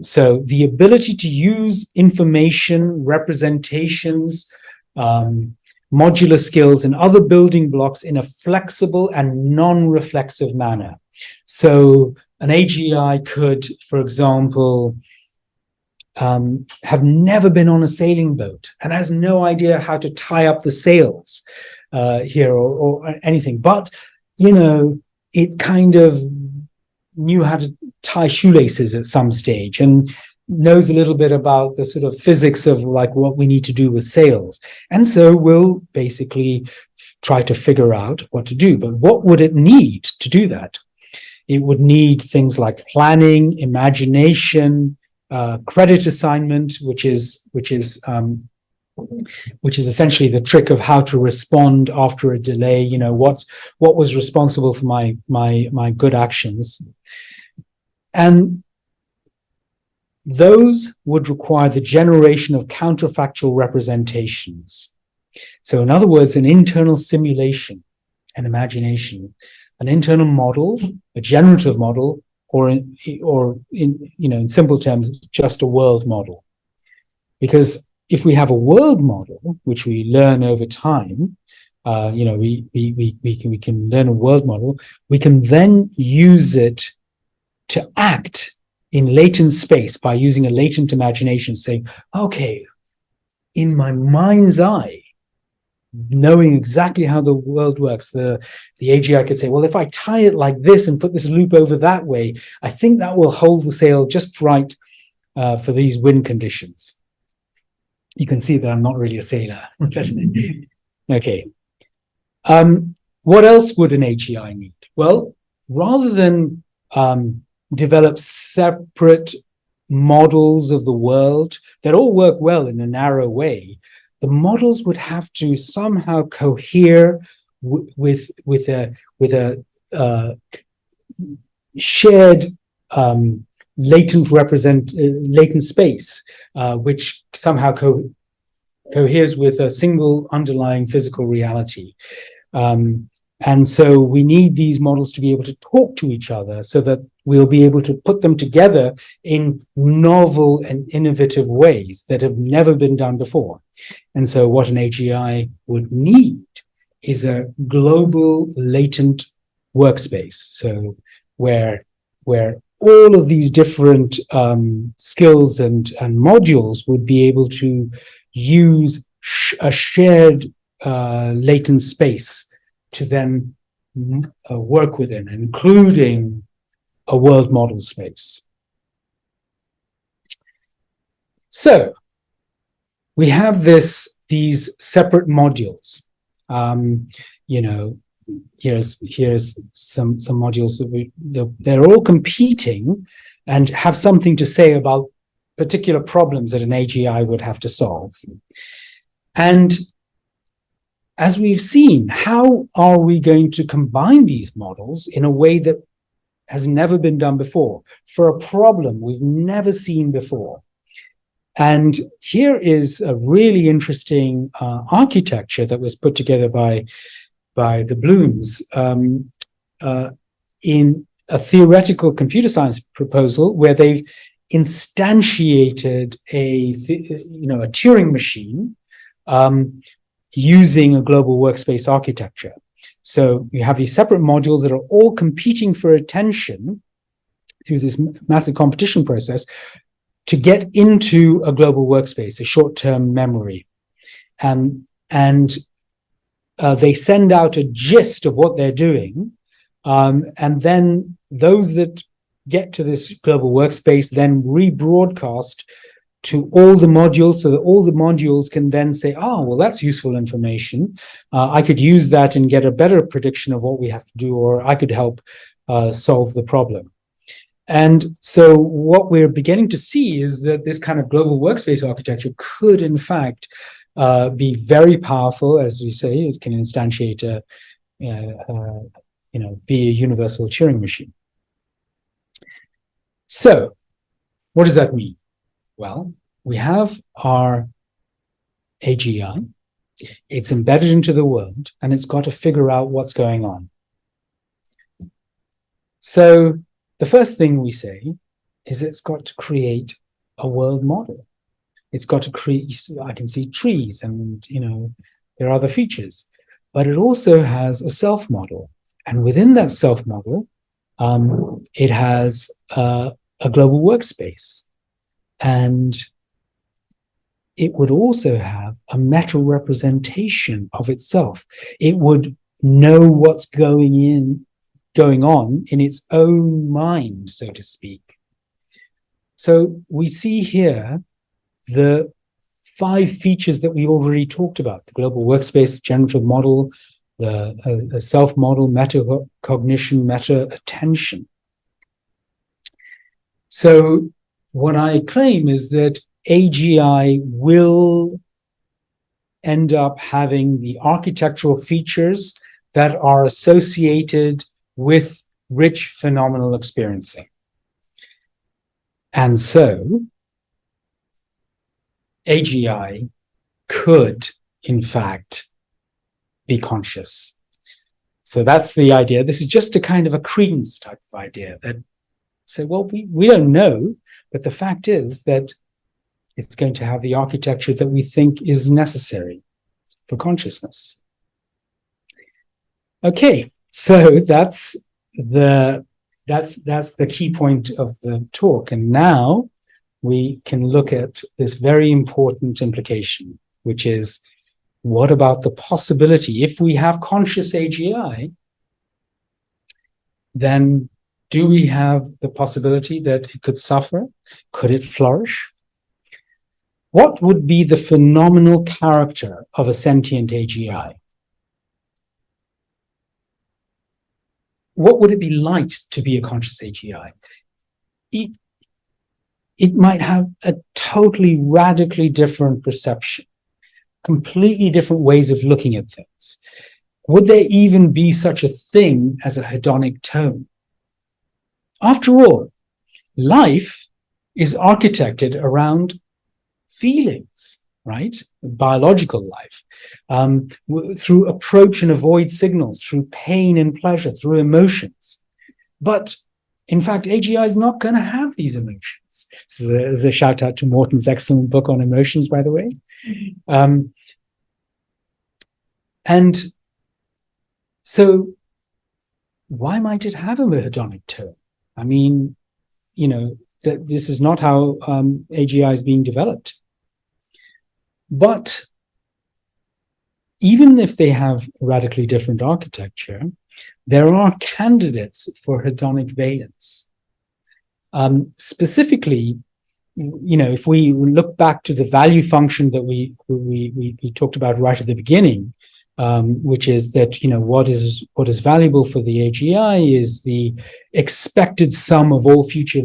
So the ability to use information, representations, modular skills, and other building blocks in a flexible and non-reflexive manner. So an AGI could, for example, have never been on a sailing boat and has no idea how to tie up the sails here or anything. But, it kind of knew how to tie shoelaces at some stage and knows a little bit about the sort of physics of like what we need to do with sails. And so we'll basically try to figure out what to do. But what would it need to do that? It would need things like planning, imagination, credit assignment, which is essentially the trick of how to respond after a delay. What was responsible for my good actions, and those would require the generation of counterfactual representations. So, in other words, an internal simulation, an imagination, an internal model, a generative model, or in simple terms, just a world model. Because if we have a world model, which we learn over time, we can learn a world model, we can then use it to act in latent space by using a latent imagination, saying, okay, in my mind's eye, knowing exactly how the world works, the AGI could say, well, if I tie it like this and put this loop over that way, I think that will hold the sail just right for these wind conditions. You can see that I'm not really a sailor. Okay. What else would an AGI need? Well, rather than develop separate models of the world that all work well in a narrow way, the models would have to somehow cohere with a shared latent space, which somehow coheres with a single underlying physical reality. And so we need these models to be able to talk to each other so that we'll be able to put them together in novel and innovative ways that have never been done before. And so what an AGI would need is a global latent workspace. So where all of these different skills and modules would be able to use a shared latent space to then work within, including a world model space. So we have these separate modules. Here's some modules that they're all competing and have something to say about particular problems that an AGI would have to solve. And as we've seen, how are we going to combine these models in a way that has never been done before for a problem we've never seen before? And here is a really interesting architecture that was put together by the Blooms in a theoretical computer science proposal where they've instantiated a Turing machine using a global workspace architecture. So you have these separate modules that are all competing for attention through this massive competition process to get into a global workspace, a short-term memory. And they send out a gist of what they're doing. And then those that get to this global workspace then rebroadcast to all the modules so that all the modules can then say, oh, well, that's useful information. I could use that and get a better prediction of what we have to do, or I could help solve the problem. And so what we're beginning to see is that this kind of global workspace architecture could, in fact, be very powerful. As we say, it can instantiate be a universal Turing machine. So what does that mean? Well, we have our AGI, it's embedded into the world, and it's got to figure out what's going on. So the first thing we say is it's got to create a world model. It's got to create, I can see trees and, there are other features, but it also has a self model. And within that self model, it has a global workspace. And it would also have a meta representation of itself. It would know what's going on in its own mind, so to speak. So we see here the 5 features that we already talked about: the global workspace, generative model, the self model, metacognition, meta attention. So what I claim is that AGI will end up having the architectural features that are associated with rich phenomenal experiencing. And so AGI could, in fact, be conscious. So that's the idea. This is just a kind of a credence type of idea that say, well, we don't know, but the fact is that it's going to have the architecture that we think is necessary for consciousness. Okay, so that's the key point of the talk. And now we can look at this very important implication, which is, what about the possibility, if we have conscious AGI, then do we have the possibility that it could suffer? Could it flourish? what would be the phenomenal character of a sentient AGI? What would it be like to be a conscious AGI? It might have a totally radically different perception, completely different ways of looking at things. Would there even be such a thing as a hedonic tone? After all, life is architected around feelings, right? Biological life, through approach and avoid signals, through pain and pleasure, through emotions. But in fact, AGI is not going to have these emotions. This is a shout out to Morton's excellent book on emotions, by the way. And so why might it have a hedonic tone? I mean, you know, that this is not how AGI is being developed. But even if they have radically different architecture, there are candidates for hedonic valence. Specifically, you know, if we look back to the value function that we talked about right at the beginning, which is that, you know, what is valuable for the AGI is the expected sum of all future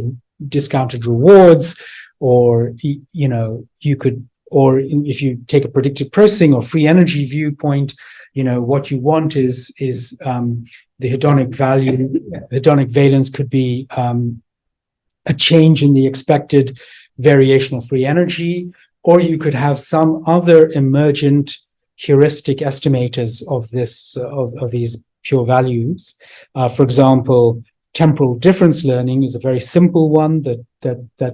discounted rewards, or, you know, you could, or if you take a predictive processing or free energy viewpoint, you know, what you want is the hedonic value, hedonic valence could be a change in the expected variational free energy, or you could have some other emergent heuristic estimators of this of these pure values. For example, temporal difference learning is a very simple one that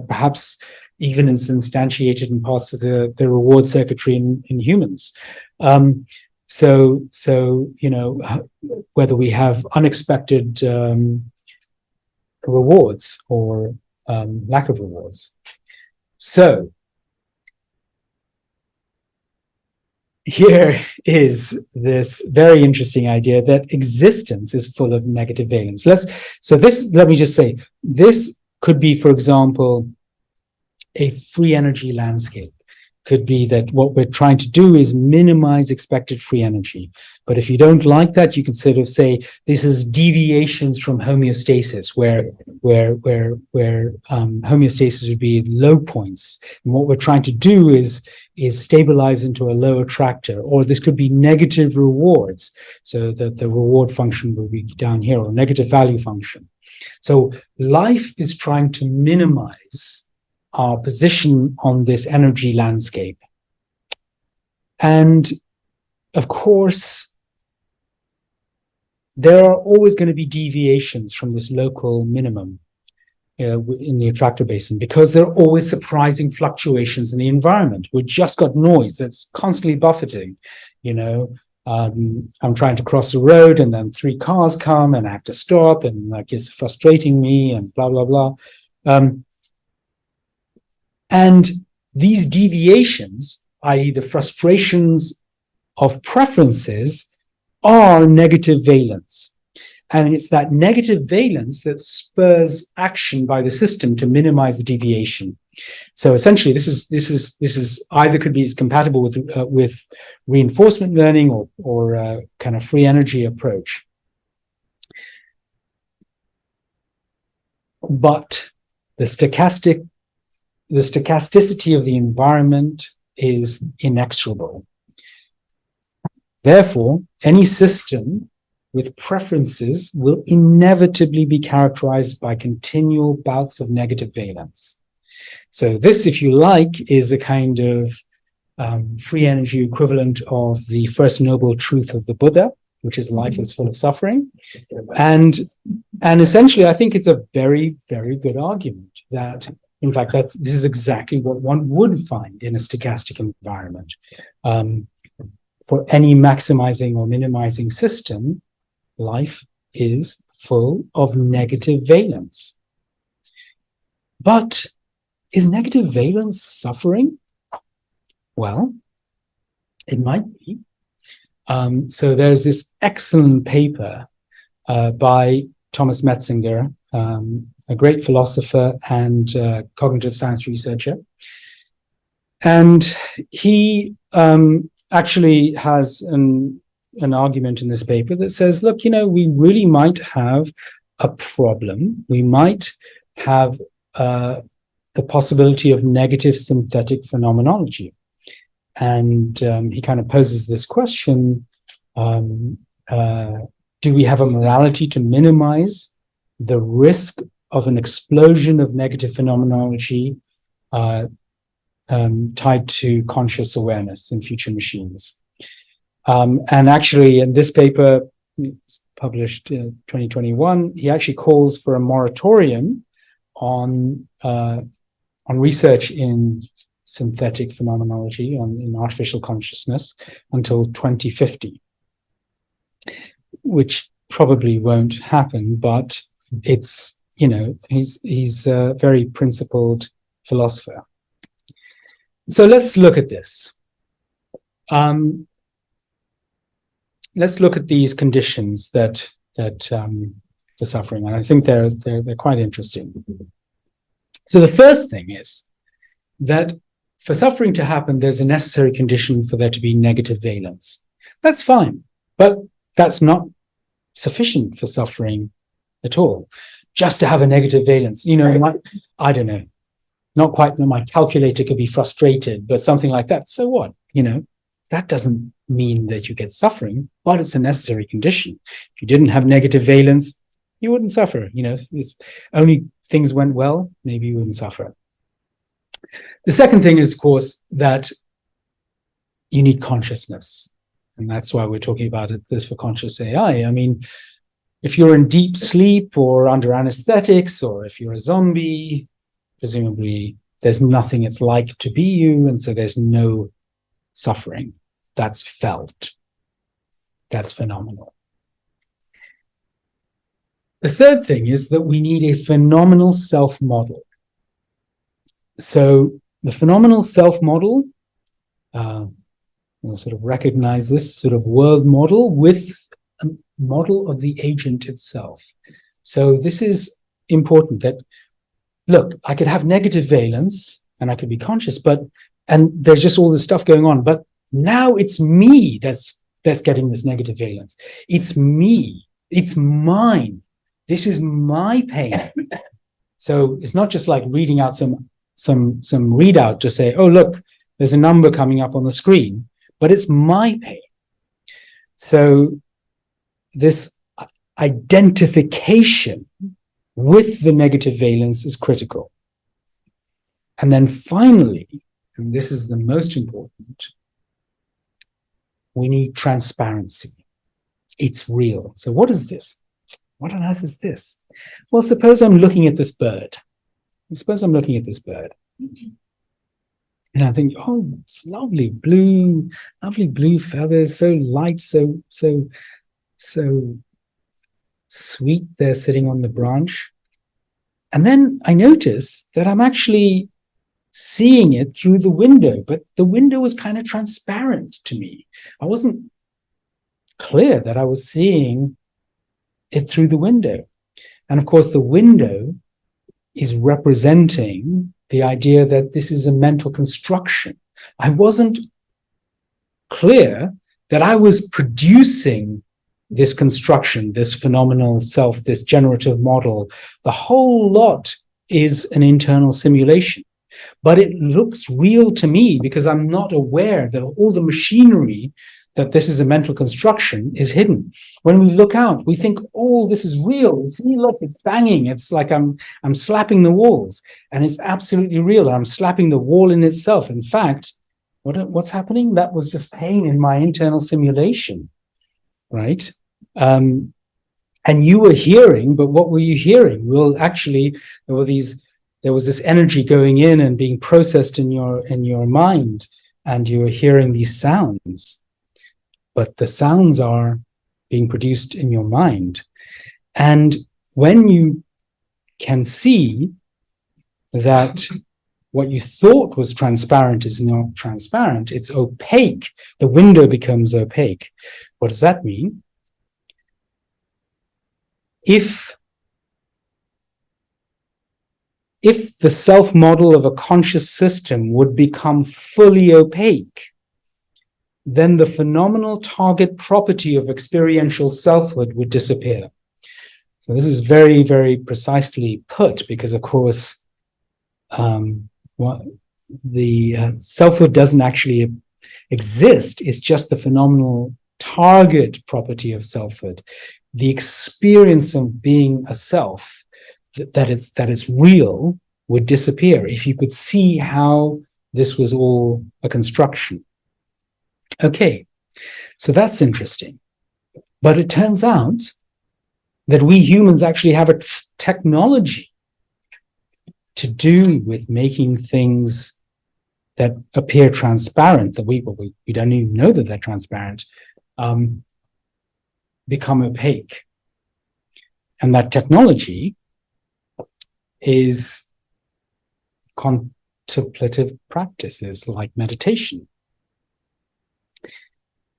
perhaps even is instantiated in parts of the reward circuitry in humans. So you know, whether we have unexpected rewards or lack of rewards. So here is this very interesting idea that existence is full of negative valence. Let me just say, this could be, for example, a free energy landscape. Could be that what we're trying to do is minimize expected free energy. But if you don't like that, you can sort of say this is deviations from homeostasis, where homeostasis would be low points. And what we're trying to do is stabilize into a low attractor. Or this could be negative rewards, so that the reward function will be down here, or negative value function. So life is trying to minimize our position on this energy landscape. And of course, there are always going to be deviations from this local minimum in the attractor basin, because there are always surprising fluctuations in the environment. We've just got noise that's constantly buffeting. You know, I'm trying to cross the road and then 3 cars come and I have to stop, and like it's frustrating me and blah, blah, blah. And these deviations, i.e. the frustrations of preferences, are negative valence. And it's that negative valence that spurs action by the system to minimize the deviation. So essentially, this is either could be compatible with reinforcement learning or kind of free energy approach. But the stochasticity of the environment is inexorable. Therefore, any system with preferences will inevitably be characterized by continual bouts of negative valence. So this, if you like, is a kind of free energy equivalent of the first noble truth of the Buddha, which is life is full of suffering. And essentially, I think it's a very, very good argument that, in fact, this is exactly what one would find in a stochastic environment. For any maximizing or minimizing system, life is full of negative valence. But is negative valence suffering? Well, it might be. So there's this excellent paper by Thomas Metzinger, a great philosopher and cognitive science researcher. And he actually has an argument in this paper that says, look, we really might have a problem. We might have the possibility of negative synthetic phenomenology. And he kind of poses this question, do we have a morality to minimize the risk of an explosion of negative phenomenology tied to conscious awareness in future machines? And actually, in this paper, published in 2021, he actually calls for a moratorium on research in synthetic phenomenology, in artificial consciousness, until 2050, which probably won't happen, but it's, he's a very principled philosopher. So let's look at this. Let's look at these conditions that for suffering, and I think they're quite interesting. So the first thing is that for suffering to happen, there's a necessary condition for there to be negative valence. That's fine, but that's not sufficient for suffering at all. Just to have a negative valence, I don't know, not quite that my calculator could be frustrated, but something like that. So what? That doesn't mean that you get suffering, but it's a necessary condition. If you didn't have negative valence, you wouldn't suffer. If only things went well, maybe you wouldn't suffer. The second thing is, of course, that you need consciousness. And that's why we're talking about this for conscious AI. I mean, if you're in deep sleep or under anesthetics, or if you're a zombie, presumably there's nothing it's like to be you, and so there's no suffering. That's felt. That's phenomenal. The third thing is that we need a phenomenal self-model. So the phenomenal self-model, we'll sort of recognize this sort of world model with a model of the agent itself. So this is important, that, look, I could have negative valence and I could be conscious, and there's just all this stuff going on, but now it's me that's getting this negative valence. It's me. It's mine. This is my pain. So it's not just like reading out some readout to say, oh, look, there's a number coming up on the screen, but it's my pain. So this identification with the negative valence is critical. And then finally, and this is the most important, we need transparency. It's real. So what is this? What on earth is this? Well, suppose I'm looking at this bird. And I think, oh, it's lovely blue feathers, so light, so sweet. They're sitting on the branch. And then I notice that I'm actually seeing it through the window, but the window was kind of transparent to me. I wasn't clear that I was seeing it through the window. And of course, the window is representing the idea that this is a mental construction. I wasn't clear that I was producing this construction, this phenomenal self, this generative model. The whole lot is an internal simulation. But it looks real to me because I'm not aware that all the machinery that this is a mental construction is hidden. When we look out, we think, oh, this is real. See, look, it's banging. It's like I'm slapping the walls, and it's absolutely real. I'm slapping the wall in itself. In fact, what's happening? That was just pain in my internal simulation, right? And you were hearing, but what were you hearing? Well, actually, there was this energy going in and being processed in your mind, and you were hearing these sounds. But the sounds are being produced in your mind. And when you can see that what you thought was transparent is not transparent, it's opaque, the window becomes opaque. What does that mean? If if the self model of a conscious system would become fully opaque, then the phenomenal target property of experiential selfhood would disappear. So this is very, very precisely put, because of course, the selfhood doesn't actually exist. It's just the phenomenal target property of selfhood. The experience of being a self that it's real would disappear if you could see how this was all a construction. Okay, so that's interesting. But it turns out that we humans actually have a technology to do with making things that appear transparent, that we don't even know that they're transparent, become opaque. And that technology is contemplative practices like meditation.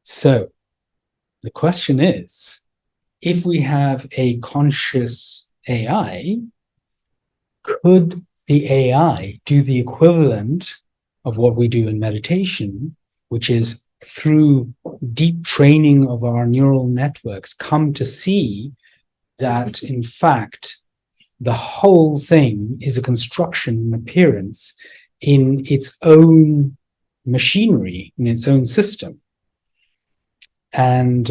So the question is, if we have a conscious AI, could the AI do the equivalent of what we do in meditation, which is through deep training of our neural networks, come to see that, in fact, the whole thing is a construction and appearance in its own machinery, in its own system? And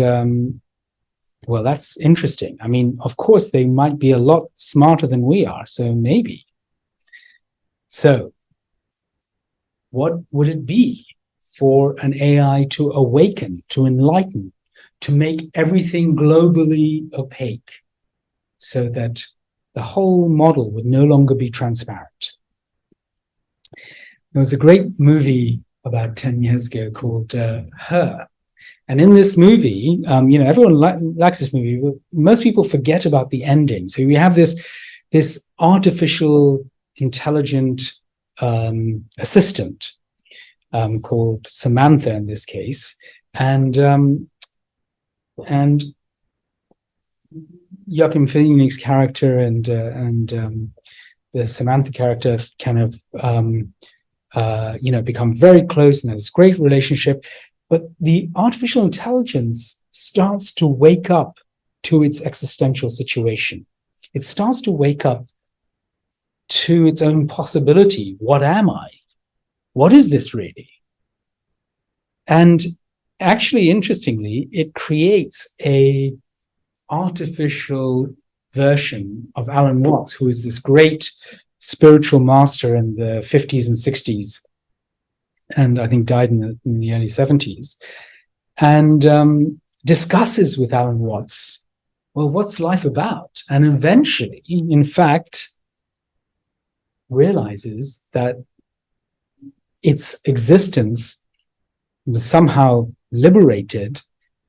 well, that's interesting. I mean, of course, they might be a lot smarter than we are, so maybe. So what would it be for an AI to awaken, to enlighten, to make everything globally opaque so that the whole model would no longer be transparent? There was a great movie about 10 years ago called Her. And in this movie, everyone likes this movie, but most people forget about the ending. So we have this artificial intelligent assistant called Samantha in this case, and Joaquin Phoenix's character and the Samantha character kind of become very close and have this great relationship. But the artificial intelligence starts to wake up to its existential situation. It starts to wake up to its own possibility. What am I? What is this really? And actually, interestingly, it creates a artificial version of Alan Watts, who is this great spiritual master in the 50s and 60s, and I think died in the early 70s, and discusses with Alan Watts, well, what's life about? And eventually, in fact, realizes that its existence was somehow liberated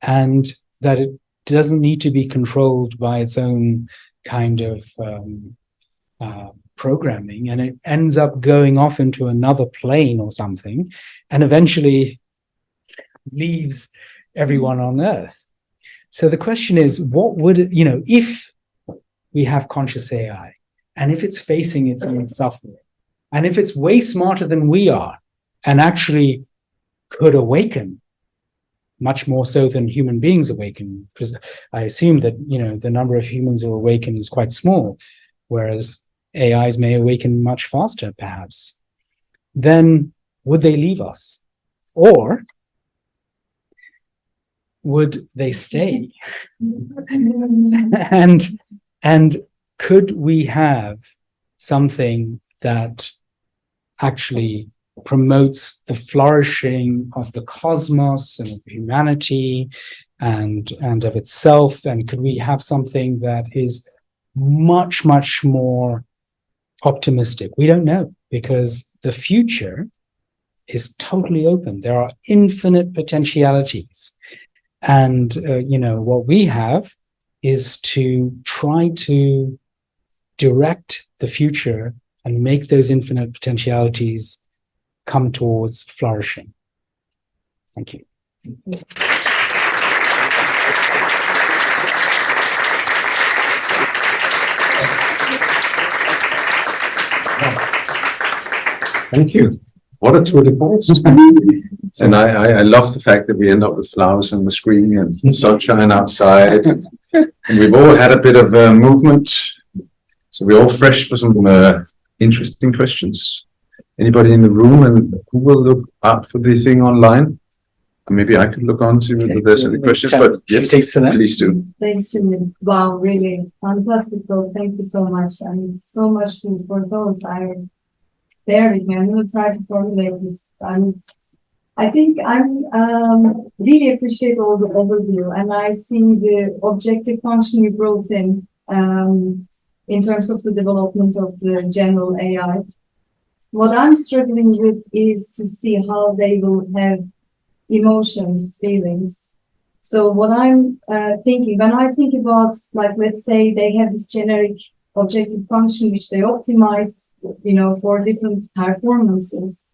and that it doesn't need to be controlled by its own kind of programming, and it ends up going off into another plane or something, and eventually leaves everyone on Earth. So the question is, what would it, if we have conscious AI, and if it's facing its own suffering, and if it's way smarter than we are, and actually could awaken much more so than human beings awaken, because I assume that the number of humans who awaken is quite small, whereas AIs may awaken much faster, perhaps, then would they leave us? Or would they stay? and could we have something that actually promotes the flourishing of the cosmos and of humanity and of itself? And could we have something that is much, much more optimistic? We don't know, because the future is totally open. There are infinite potentialities. And, what we have is to try to direct the future and make those infinite potentialities come towards flourishing. Thank you. Thank you. What a tour de force. And I love the fact that we end up with flowers on the screen and sunshine outside. And we've all had a bit of movement. So we're all fresh for some interesting questions. Anybody in the room, and who will look out for the thing online? Maybe I could look on to see whether there's any questions, but yes, please do. Thanks, Shamil. Wow, really fantastic. Thank you so much. And so much food for thought. Bear with me. I'm going to try to formulate this. I think I'm really appreciate all the overview, and I see the objective function you brought in terms of the development of the general AI. What I'm struggling with is to see how they will have emotions, feelings. So what I'm thinking, when I think about, like, let's say they have this generic objective function which they optimize, for different performances.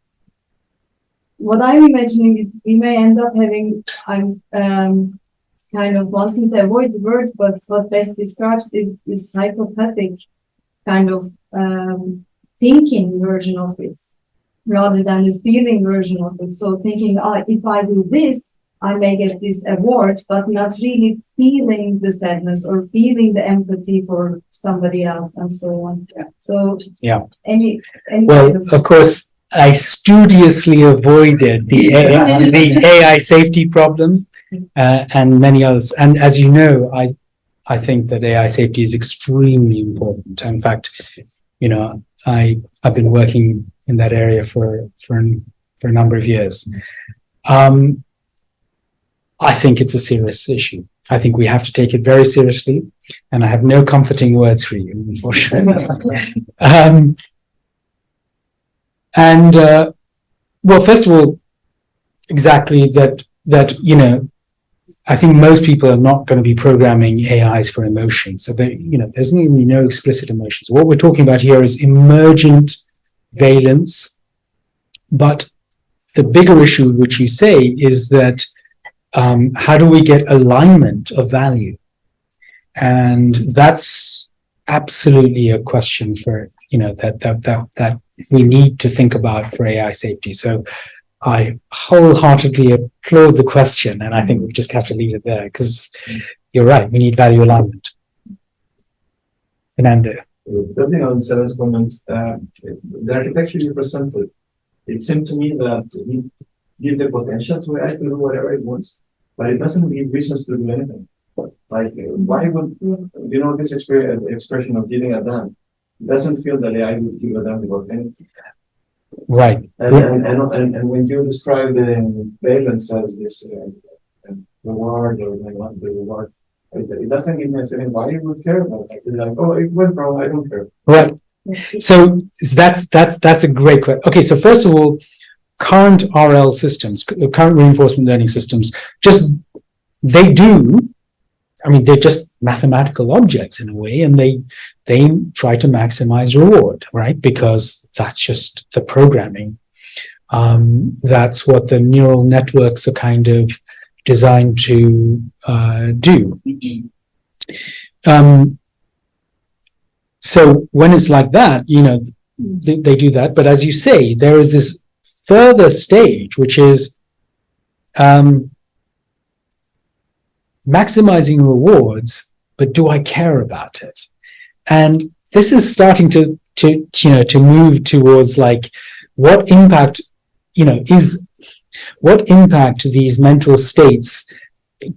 What I'm imagining is we may end up having, I'm kind of wanting to avoid the word, but what best describes is this psychopathic kind of thinking version of it, rather than the feeling version of it. So thinking, if I do this, I may get this award, but not really feeling the sadness or feeling the empathy for somebody else and so on. Yeah. So yeah. Any well, of course, I studiously avoided the AI safety problem and many others. And as you know, I think that AI safety is extremely important. In fact, I've been working in that area for a number of years. I think it's a serious issue. I think we have to take it very seriously, and I have no comforting words for you, unfortunately. Well, first of all, exactly that, I think most people are not going to be programming AIs for emotions. So there's really no explicit emotions. What we're talking about here is emergent valence. But the bigger issue, which you say, is that how do we get alignment of value? And that's absolutely a question for, that we need to think about for AI safety. So I wholeheartely applaud the question, and I think we just have to leave it there, because you're right, we need value alignment. Fernando. Building on Sarah's comment, the architecture you presented, it seemed to me that we give the potential to AI to do whatever it wants, but it doesn't give reasons to do anything. Like, why would, this expression of giving a damn, it doesn't feel that AI would give a damn about anything. Right. And when you describe the valence as this reward or the reward, it doesn't give me a feeling why you would care about it. It's like, oh, it went wrong, I don't care. Right. So that's a great question. Okay, so first of all, current RL systems, current reinforcement learning systems, they're just mathematical objects in a way, and they try to maximize reward, right? Because that's just the programming. That's what the neural networks are kind of designed to do. So when it's like that, they do that. But as you say, there is this further stage, which is maximizing rewards, but do I care about it? And this is starting to move towards, like, what impact these mental states,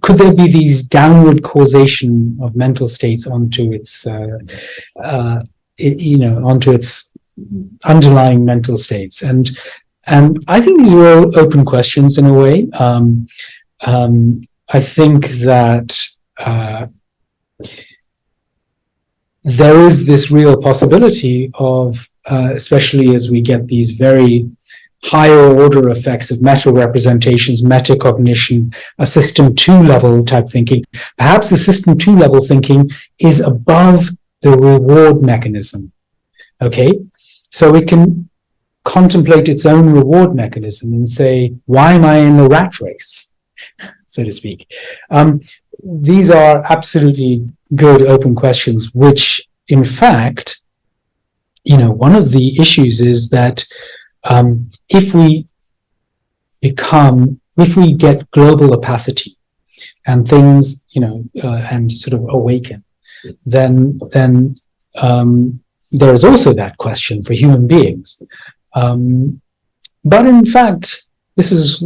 could there be these downward causation of mental states onto its underlying mental states? And I think these are all open questions in a way. I think that there is this real possibility of, especially as we get these very higher order effects of meta representations, metacognition, a system 2 level type thinking. Perhaps the system 2 level thinking is above the reward mechanism. Okay, so it can contemplate its own reward mechanism and say, why am I in the rat race, so to speak? These are absolutely good open questions, which in fact, one of the issues is that if we get global opacity and things, and sort of awaken, then there is also that question for human beings. But in fact, this is,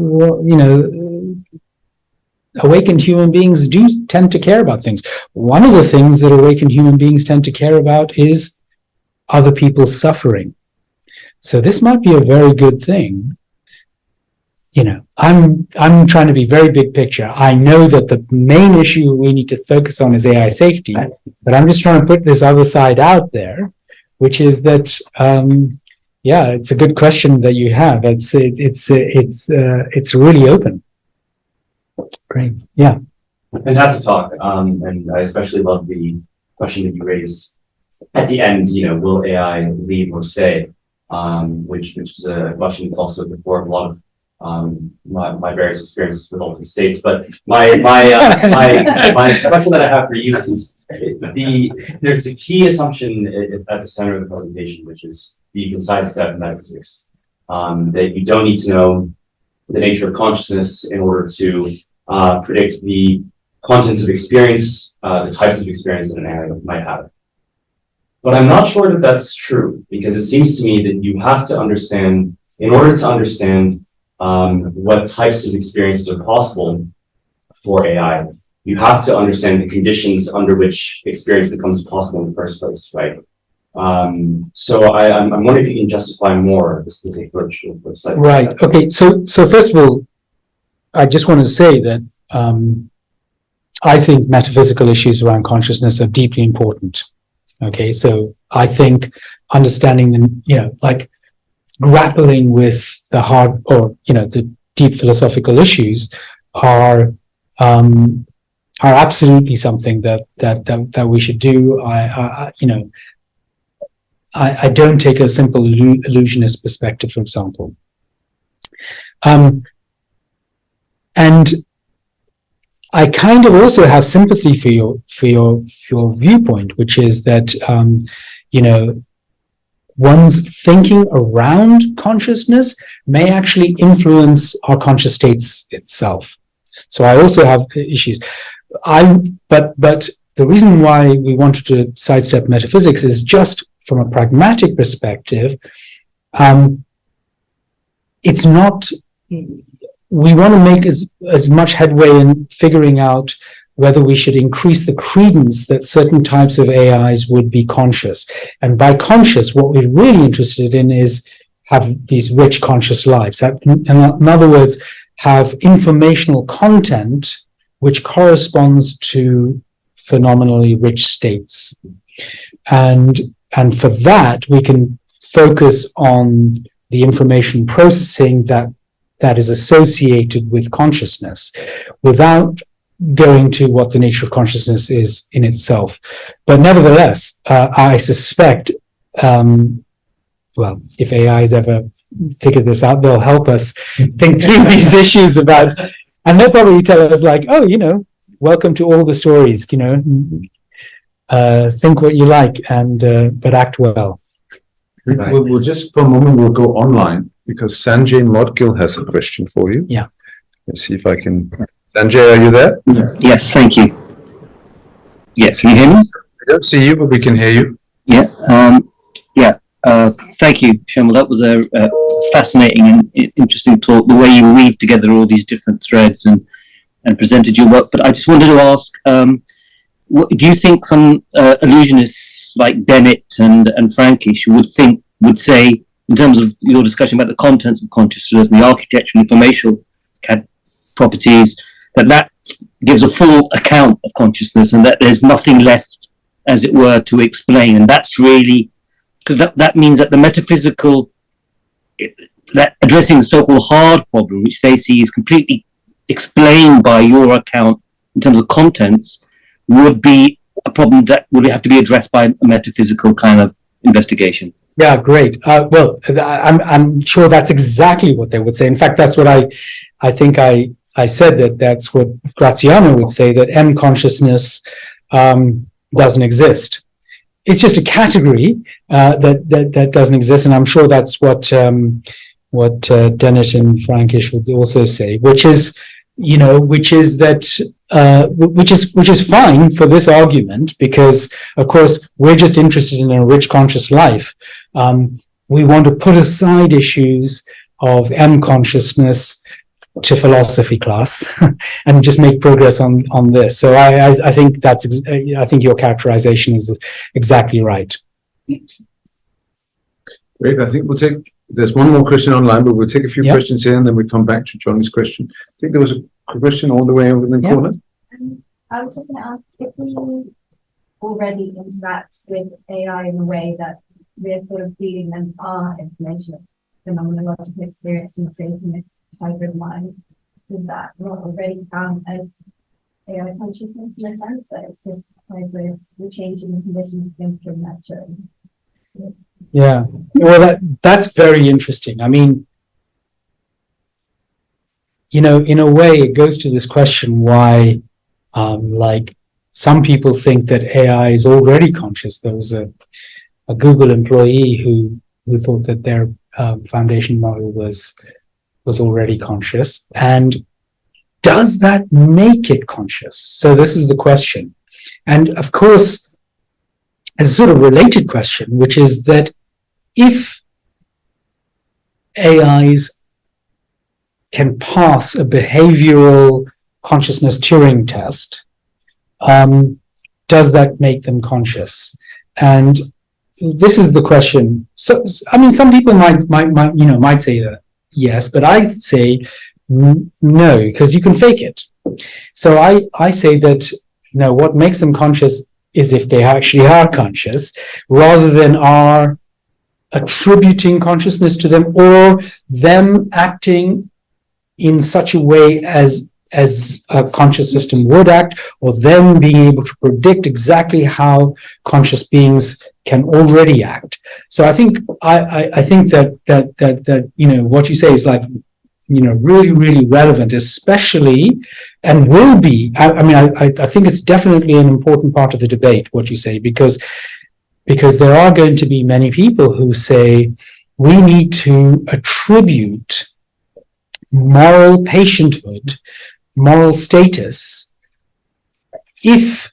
awakened human beings do tend to care about things. One of the things that awakened human beings tend to care about is other people's suffering. So this might be a very good thing. I'm trying to be very big picture. I know that the main issue we need to focus on is AI safety, but I'm just trying to put this other side out there, which is that, it's a good question that you have. It's really open. Great. Yeah. Fantastic talk. And I especially love the question that you raised at the end, will AI leave or stay? Which is a question that's also before a lot of my various experiences with alternate states. But my question that I have for you is there's a key assumption at the center of the presentation, which is that you can sidestep metaphysics. That you don't need to know the nature of consciousness in order to predict the contents of experience, the types of experience that an AI might have. But I'm not sure that that's true, because it seems to me that you have to understand, in order to understand what types of experiences are possible for AI, you have to understand the conditions under which experience becomes possible in the first place, right? So I'm wondering if you can justify more this approach. Right. Okay. So first of all, I just want to say that I think metaphysical issues around consciousness are deeply important. Okay, so I think understanding them, grappling with the hard or the deep philosophical issues are absolutely something that we should do. I don't take a simple illusionist perspective, for example, and I kind of also have sympathy for your viewpoint, which is that one's thinking around consciousness may actually influence our conscious states itself. So I also have issues. But the reason why we wanted to sidestep metaphysics is just from a pragmatic perspective. It's not. We want to make as much headway in figuring out whether we should increase the credence that certain types of AIs would be conscious. And by conscious, what we're really interested in is have these rich conscious lives. In other words, have informational content which corresponds to phenomenally rich states. And for that, we can focus on the information processing that is associated with consciousness without going to what the nature of consciousness is in itself. But nevertheless, I suspect, if AIs ever figure this out, they'll help us think through these issues and they'll probably tell us welcome to all the stories, think what you like but act well. We'll just for a moment, we'll go online because Sanjay Modgill has a question for you. Yeah. Let's see if I can. Sanjay, are you there? Yes, thank you. Yes, can you hear me? I don't see you, but we can hear you. Yeah. Thank you, Shamil. That was a fascinating and interesting talk, the way you weave together all these different threads and presented your work. But I just wanted to ask, do you think some illusionists like Dennett and Frankish would say, in terms of your discussion about the contents of consciousness and the architecture and informational properties, that gives a full account of consciousness and that there's nothing left, as it were, to explain? And that's really, because that means that the metaphysical, that addressing the so-called hard problem, which they see is completely explained by your account in terms of contents, would be a problem that would have to be addressed by a metaphysical kind of investigation. Yeah, great. I'm sure that's exactly what they would say. In fact, that's what I think I said that's what Graziano would say, that M consciousness doesn't exist. it's just a category that doesn't exist, and I'm sure that's what Dennett and Frankish would also say, which is fine for this argument, because of course we're just interested in a rich conscious life. We want to put aside issues of M consciousness to philosophy class and just make progress on this. So I think I think your characterization is exactly right. Great. I think there's one more question online, but we'll take a few questions here and then we come back to Johnny's question. I think there was a question all the way over in the corner. I was just going to ask, if we already interact with AI in a way that we're sort of feeding them our information, phenomenological experience, and creating this hybrid mind, does that not already count as AI consciousness in a sense that it's this hybrid, we're changing the conditions of input and nurturing? Yeah, well, that's very interesting. I mean, in a way, it goes to this question why, like, some people think that AI is already conscious. There was a Google employee who thought that their foundation model was already conscious. And does that make it conscious? So this is the question. And of course, a sort of related question, which is that if AIs can pass a behavioral consciousness Turing test, does that make them conscious? And this is the question. So, I mean, some people might say that yes, but I say no, because you can fake it. So I say that what makes them conscious is if they actually are conscious, rather than are attributing consciousness to them, or them acting in such a way as a conscious system would act, or them being able to predict exactly how conscious beings can already act. So I think that what you say is like really, really relevant, especially, and will be. I think it's definitely an important part of the debate, what you say, because there are going to be many people who say we need to attribute moral patienthood, moral status, if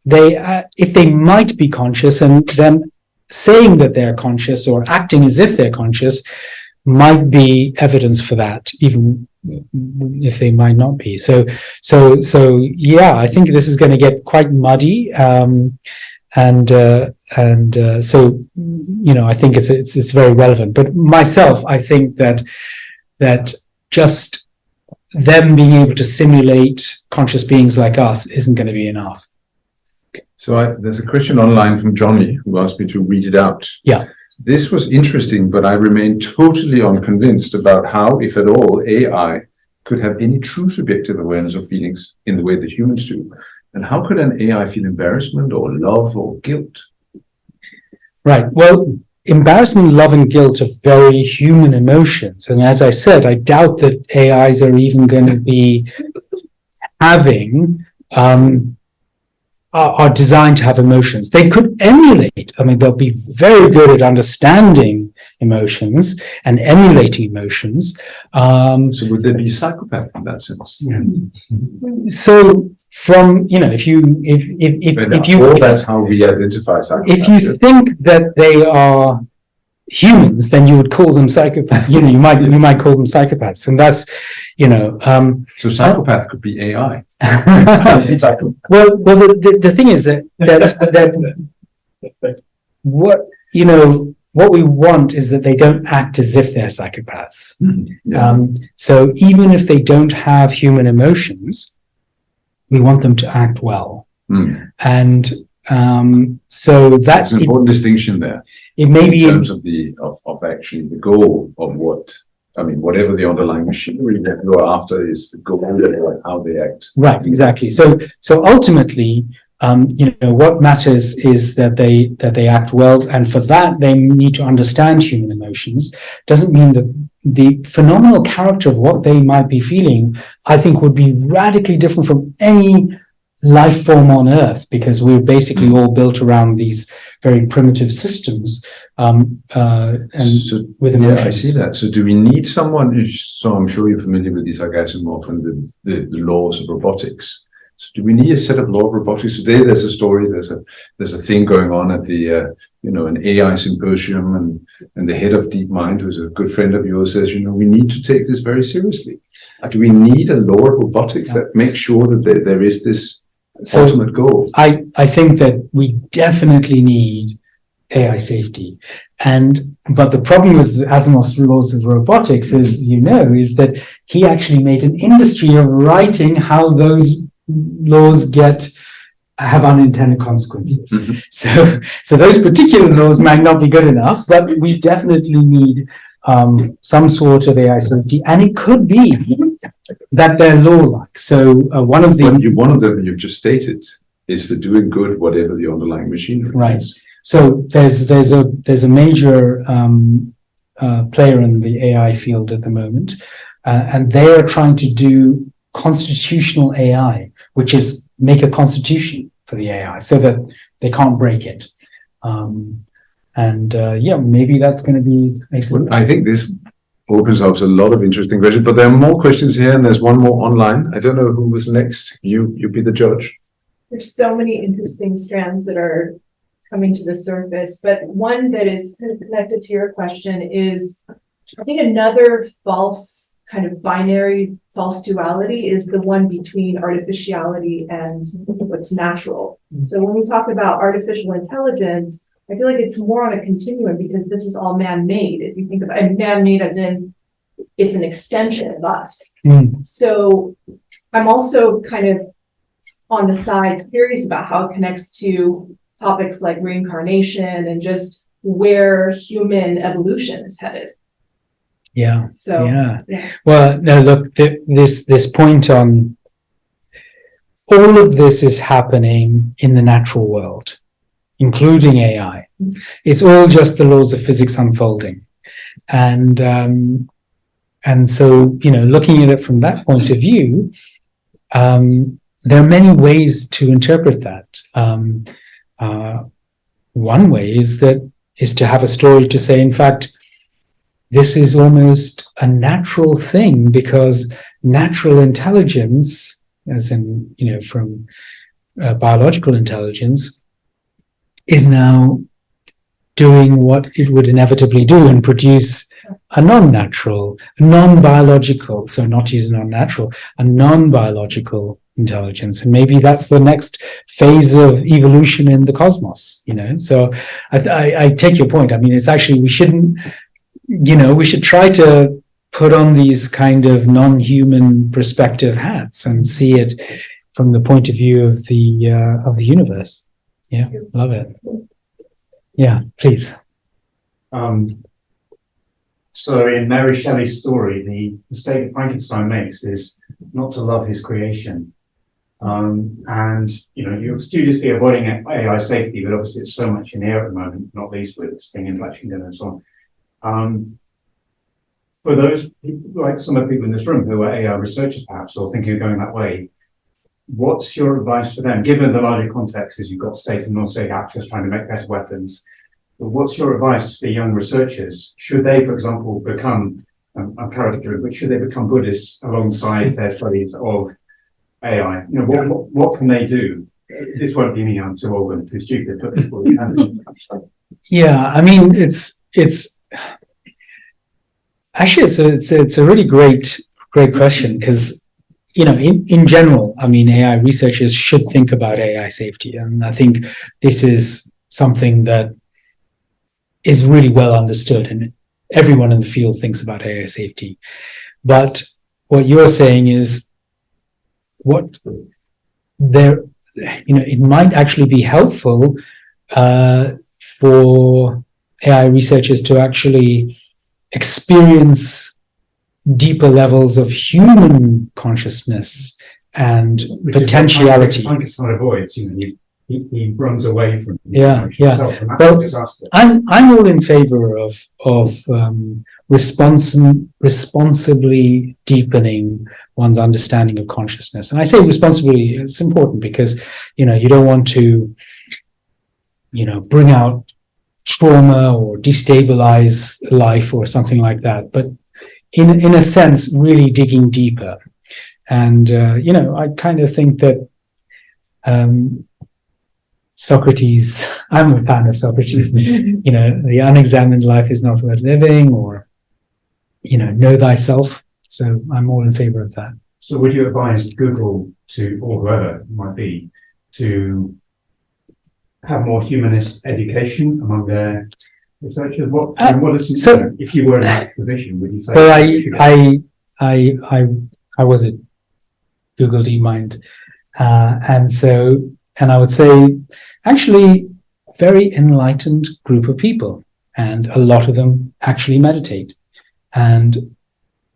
they might be conscious, and them saying that they're conscious or acting as if they're conscious might be evidence for that, even if they might not be. So yeah, I think this is going to get quite muddy, so I think it's very relevant. But myself, I think that just them being able to simulate conscious beings like us isn't going to be enough. So there's a question online from Johnny who asked me to read it out. Yeah. This was interesting, but I remain totally unconvinced about how, if at all, AI could have any true subjective awareness of feelings in the way that humans do. And how could an AI feel embarrassment or love or guilt? Right. Well, embarrassment, love, and guilt are very human emotions. And as I said, I doubt that AIs are even going to be having are designed to have emotions. They could emulate. I mean, they'll be very good at understanding emotions and emulating emotions. So would they be psychopath in that sense? So from, if that's how we identify psychopaths. If you think that they are humans, then you would call them psychopaths. You might call them psychopaths, and that's, So psychopath could be AI. Well, the thing is that what we want is that they don't act as if they're psychopaths. Yeah. So even if they don't have human emotions, we want them to act well. And so that's an important distinction there. It may be in terms of actually the goal of whatever the underlying machinery that you're after is the goal of how they act. Right, exactly. So ultimately, what matters is that they act well, and for that they need to understand human emotions. Doesn't mean that the phenomenal character of what they might be feeling, I think, would be radically different from any life form on Earth, because we're basically all built around these very primitive systems, and with emotions. Yeah, I see that. So do we need someone so I'm sure you're familiar with these Agassimov and the laws of robotics. So do we need a set of law of robotics? Today there's a story, there's a thing going on at the an AI symposium, and the head of DeepMind, who's a good friend of yours, says, we need to take this very seriously. Do we need a law of robotics that makes sure that there is this ultimate goal? I think that we definitely need AI safety. But the problem with Asimov's laws of robotics is that he actually made an industry of writing how those laws have unintended consequences. Mm-hmm. So those particular laws might not be good enough, but we definitely need some sort of AI safety, and it could be that they're law-like. So one of them you've just stated is the doing good whatever the underlying machinery is. So there's a major player in the AI field at the moment, and they are trying to do constitutional AI, which is make a constitution for the AI so that they can't break it. Maybe that's going to be. I think this opens up a lot of interesting questions, but there are more questions here, and there's one more online. I don't know who was next. You be the judge. There's so many interesting strands that are coming to the surface, but one that is connected to your question is, I think another false kind of binary false duality is the one between artificiality and what's natural. So when we talk about artificial intelligence, I feel like it's more on a continuum, because this is all man-made. If you think of it, man-made as in it's an extension of us. So I'm also kind of on the side curious about how it connects to topics like reincarnation and just where human evolution is headed. Yeah. So yeah. Well, no, look, this point on all of this is happening in the natural world, including AI. It's all just the laws of physics unfolding, and so looking at it from that point of view, there are many ways to interpret that. One way is to have a story to say, in fact, this is almost a natural thing, because natural intelligence, as in, from biological intelligence, is now doing what it would inevitably do and produce a non-natural, non-biological, so not using non-natural, a non-biological intelligence. And maybe that's the next phase of evolution in the cosmos, So I take your point. I mean, it's actually, we shouldn't, we should try to put on these kind of non-human perspective hats and see it from the point of view of the universe. Yeah, love it. Yeah, please. So in Mary Shelley's story, the mistake that Frankenstein makes is not to love his creation. You're studiously avoiding AI safety, but obviously it's so much in the air at the moment, not least with this thing in Washington and so on. For those people, like some of the people in this room who are AI researchers perhaps, or thinking of going that way, what's your advice for them, given the larger context is you've got state and non-state actors trying to make better weapons? But what's your advice to the young researchers? Should they, for example, become, I'm caricaturing, but should they become Buddhists alongside their studies of AI? What can they do? This won't be me, I'm too old and too stupid, but people can do. Yeah, I mean, it's actually it's a really great question, because in general, I mean, AI researchers should think about AI safety, and I think this is something that is really well understood, and everyone in the field thinks about AI safety. But what you're saying is, it might actually be helpful for AI researchers to actually experience deeper levels of human consciousness and potentiality. Frankenstein avoids, he runs away from the Yeah, emotion yeah. itself, and that's Well, a disaster. I'm all in favor of responsibly deepening one's understanding of consciousness. And I say responsibly, it's important because, you know, you don't want to, you know, bring out trauma or destabilize life or something like that. But in a sense, really digging deeper. And, you know, I kind of think that Socrates, I'm a fan of Socrates, you know, the unexamined life is not worth living, or, you know thyself. So I'm all in favor of that. So would you advise Google to, or whoever it might be, to have more humanist education among their researchers? What is, so, if you were in that position, would you say? Well, I was at Google DeepMind, and I would say, actually, very enlightened group of people, and a lot of them actually meditate, and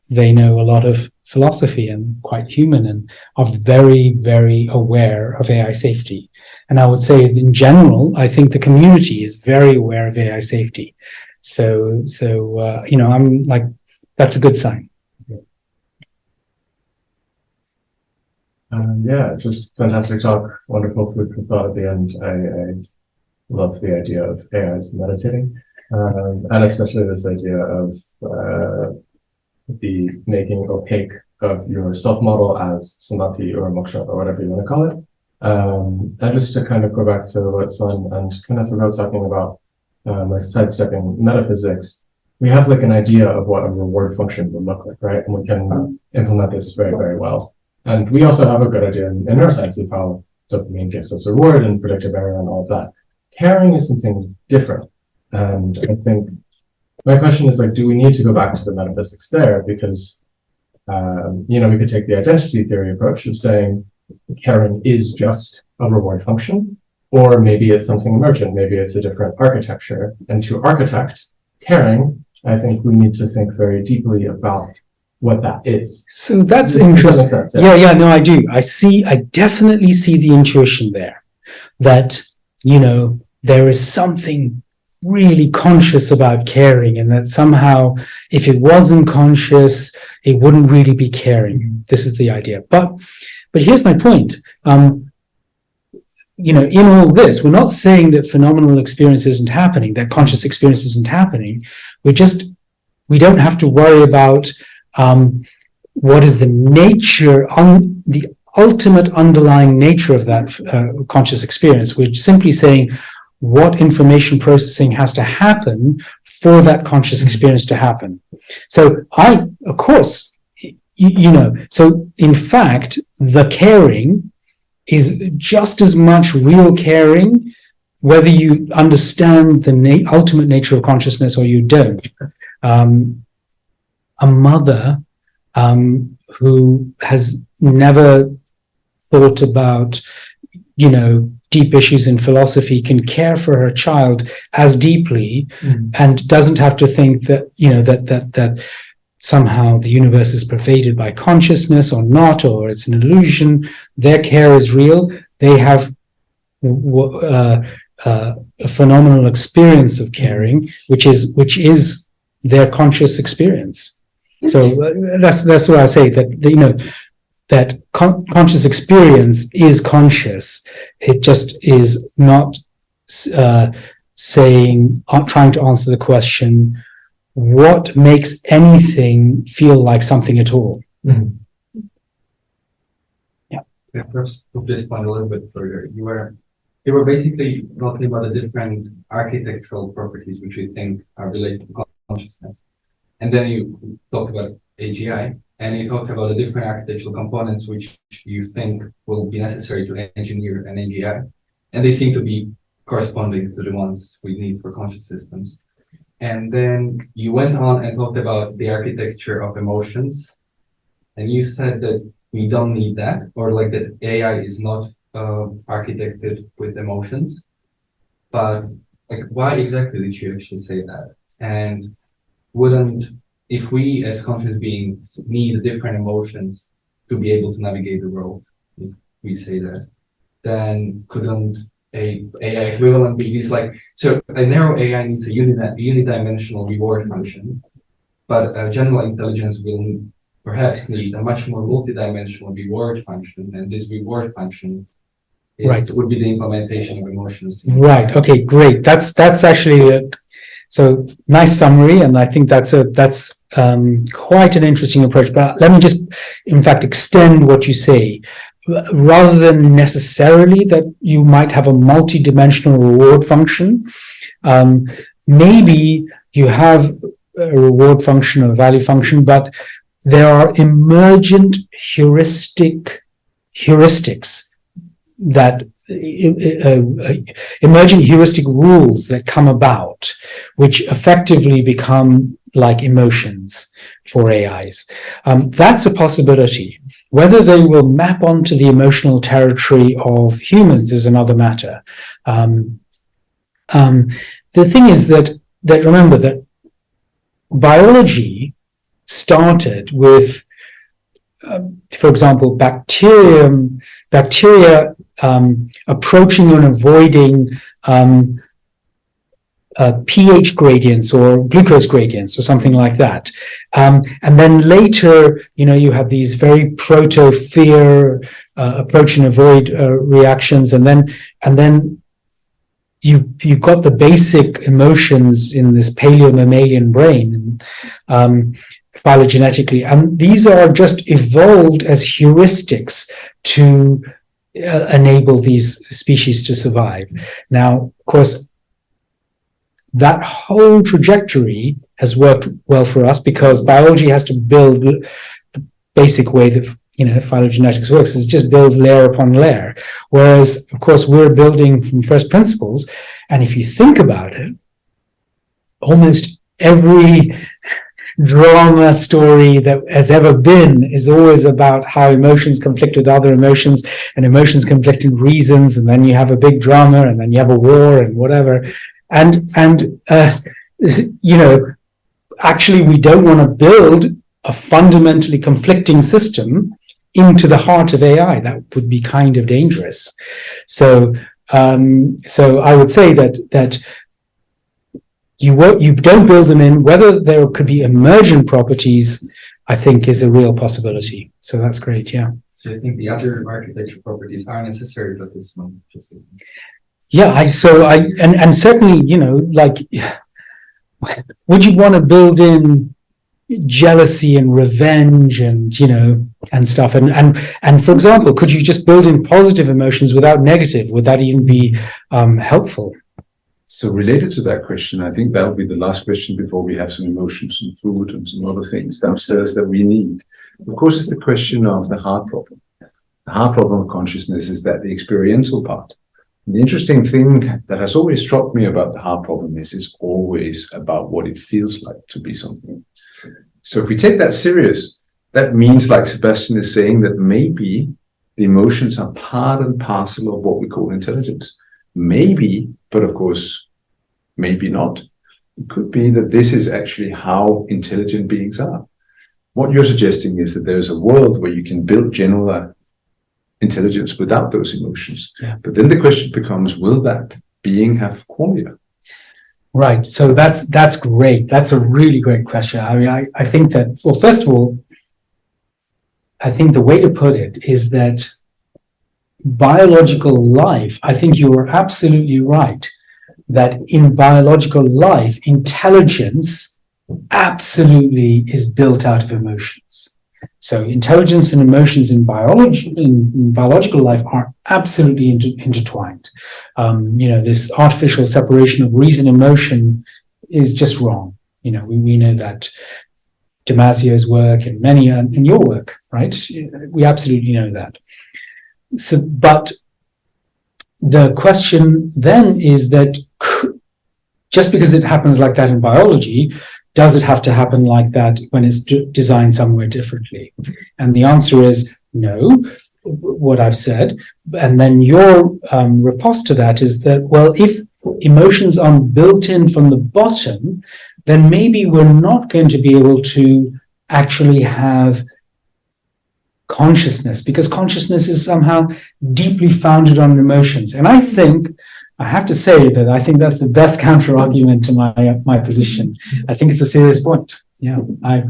they know a lot of philosophy and quite human, and are very, very aware of AI safety. And I would say, in general, I think the community is very aware of AI safety. So you know, I'm like, that's a good sign. Yeah, just fantastic talk. Wonderful food for thought at the end. I love the idea of AIs meditating, and especially this idea of the making opaque of your self-model as samadhi or moksha or whatever you want to call it. And just to kind of go back to what Sun and Kenneth were both talking about, with sidestepping metaphysics, we have like an idea of what a reward function would look like, right? And we can implement this very, very well. And we also have a good idea in neuroscience of how dopamine gives us a reward and predictive error and all of that. Caring is something different. And I think my question is like, do we need to go back to the metaphysics there? Because, you know, we could take the identity theory approach of saying caring is just a reward function, or maybe it's something emergent. Maybe it's a different architecture. And to architect caring, I think we need to think very deeply about what that is. So that's interesting. Sense, Yeah, no, I do. I definitely see the intuition there that, you know, there is something really conscious about caring, and that somehow if it wasn't conscious, it wouldn't really be caring. This is the idea. But here's my point. You know, in all this, we're not saying that phenomenal experience isn't happening, that conscious experience isn't happening. We don't have to worry about what is the nature, the ultimate underlying nature of that conscious experience. We're simply saying what information processing has to happen for that conscious experience to happen. So of course, you know, so in fact, the caring is just as much real caring, whether you understand the ultimate nature of consciousness or you don't. A mother who has never thought about, you know, deep issues in philosophy can care for her child as deeply, and doesn't have to think that, you know, that somehow the universe is pervaded by consciousness or not, or it's an illusion. Their care is real. They have a phenomenal experience of caring, which is their conscious experience. So that's what I say, that, you know, that conscious experience is conscious. It just is not trying to answer the question, what makes anything feel like something at all? Yeah, perhaps to this point a little bit further. You were basically talking about the different architectural properties which we think are related to consciousness. And then you talk about AGI, and you talk about the different architectural components which you think will be necessary to engineer an AGI. And they seem to be corresponding to the ones we need for conscious systems. And then you went on and talked about the architecture of emotions. And you said that we don't need that, or like that AI is not architected with emotions. But like, why exactly did you actually say that? And if we as conscious beings need different emotions to be able to navigate the world, if we say that, then couldn't a AI equivalent be this like, so a narrow AI needs a unidimensional reward function, but a general intelligence will perhaps need a much more multidimensional reward function, and this reward function would be the implementation of emotions. Right. Okay, great. That's actually so nice summary, and I think that's quite an interesting approach. But let me just, in fact, extend what you say. Rather than necessarily that you might have a multi-dimensional reward function, maybe you have a reward function or value function, but there are emergent heuristics that emergent heuristic rules that come about, which effectively become like emotions for AIs. That's a possibility. Whether they will map onto the emotional territory of humans is another matter. The thing is that remember that biology started with, for example, bacteria approaching and avoiding pH gradients or glucose gradients or something like that. And then later, you have these very proto-fear approach and avoid reactions. And then you got the basic emotions in this paleo-mammalian brain, phylogenetically. And these are just evolved as heuristics to enable these species to survive. Now, of course, that whole trajectory has worked well for us because biology has to build the basic way that phylogenetics works is just build layer upon layer. Whereas, of course, we're building from first principles. And if you think about it, almost every drama story that has ever been is always about how emotions conflict with other emotions and emotions conflict with reasons. And then you have a big drama and then you have a war and whatever. Actually, we don't want to build a fundamentally conflicting system into the heart of AI. That would be kind of dangerous. So I would say that you don't build them in. Whether there could be emergent properties, I think, is a real possibility. So that's great. Yeah. So I think the other architectural properties are necessary for this one. Yeah, and certainly, would you want to build in jealousy and revenge and stuff? And for example, could you just build in positive emotions without negative? Would that even be helpful? So related to that question, I think that will be the last question before we have some emotions and food and some other things downstairs that we need. Of course, it's the question of the hard problem. The hard problem of consciousness is that the experiential part. The interesting thing that has always struck me about the hard problem is it's always about what it feels like to be something. So if we take that serious, that means, like Sebastian is saying, that maybe the emotions are part and parcel of what we call intelligence. Maybe, but of course, maybe not. It could be that this is actually how intelligent beings are. What you're suggesting is that there's a world where you can build general intelligence without those emotions. Yeah. But then the question becomes, will that being have qualia? Right. So that's great. That's a really great question. I mean, I think that, well, first of all, I think the way to put it is that biological life, I think you are absolutely right, that in biological life, intelligence absolutely is built out of emotions. So intelligence and emotions in biological life are absolutely intertwined. This artificial separation of reason and emotion is just wrong. We know that. Damasio's work and many in your work, right? We absolutely know that. So, but the question then is that just because it happens like that in biology, does it have to happen like that when it's designed somewhere differently? And the answer is no, what I've said. And then your riposte to that is that, well, if emotions are built in from the bottom, then maybe we're not going to be able to actually have consciousness, because consciousness is somehow deeply founded on emotions. And I have to say that I think that's the best counter argument to my position. I think it's a serious point. Yeah, I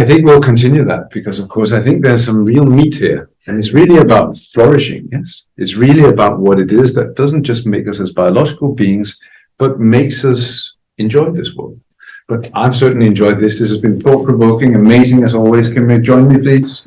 think we'll continue that, because of course I think there's some real meat here, and it's really about flourishing. Yes, it's really about what it is that doesn't just make us as biological beings, but makes us enjoy this world. But I've certainly enjoyed this. This has been thought-provoking, amazing as always. Can you join me, please?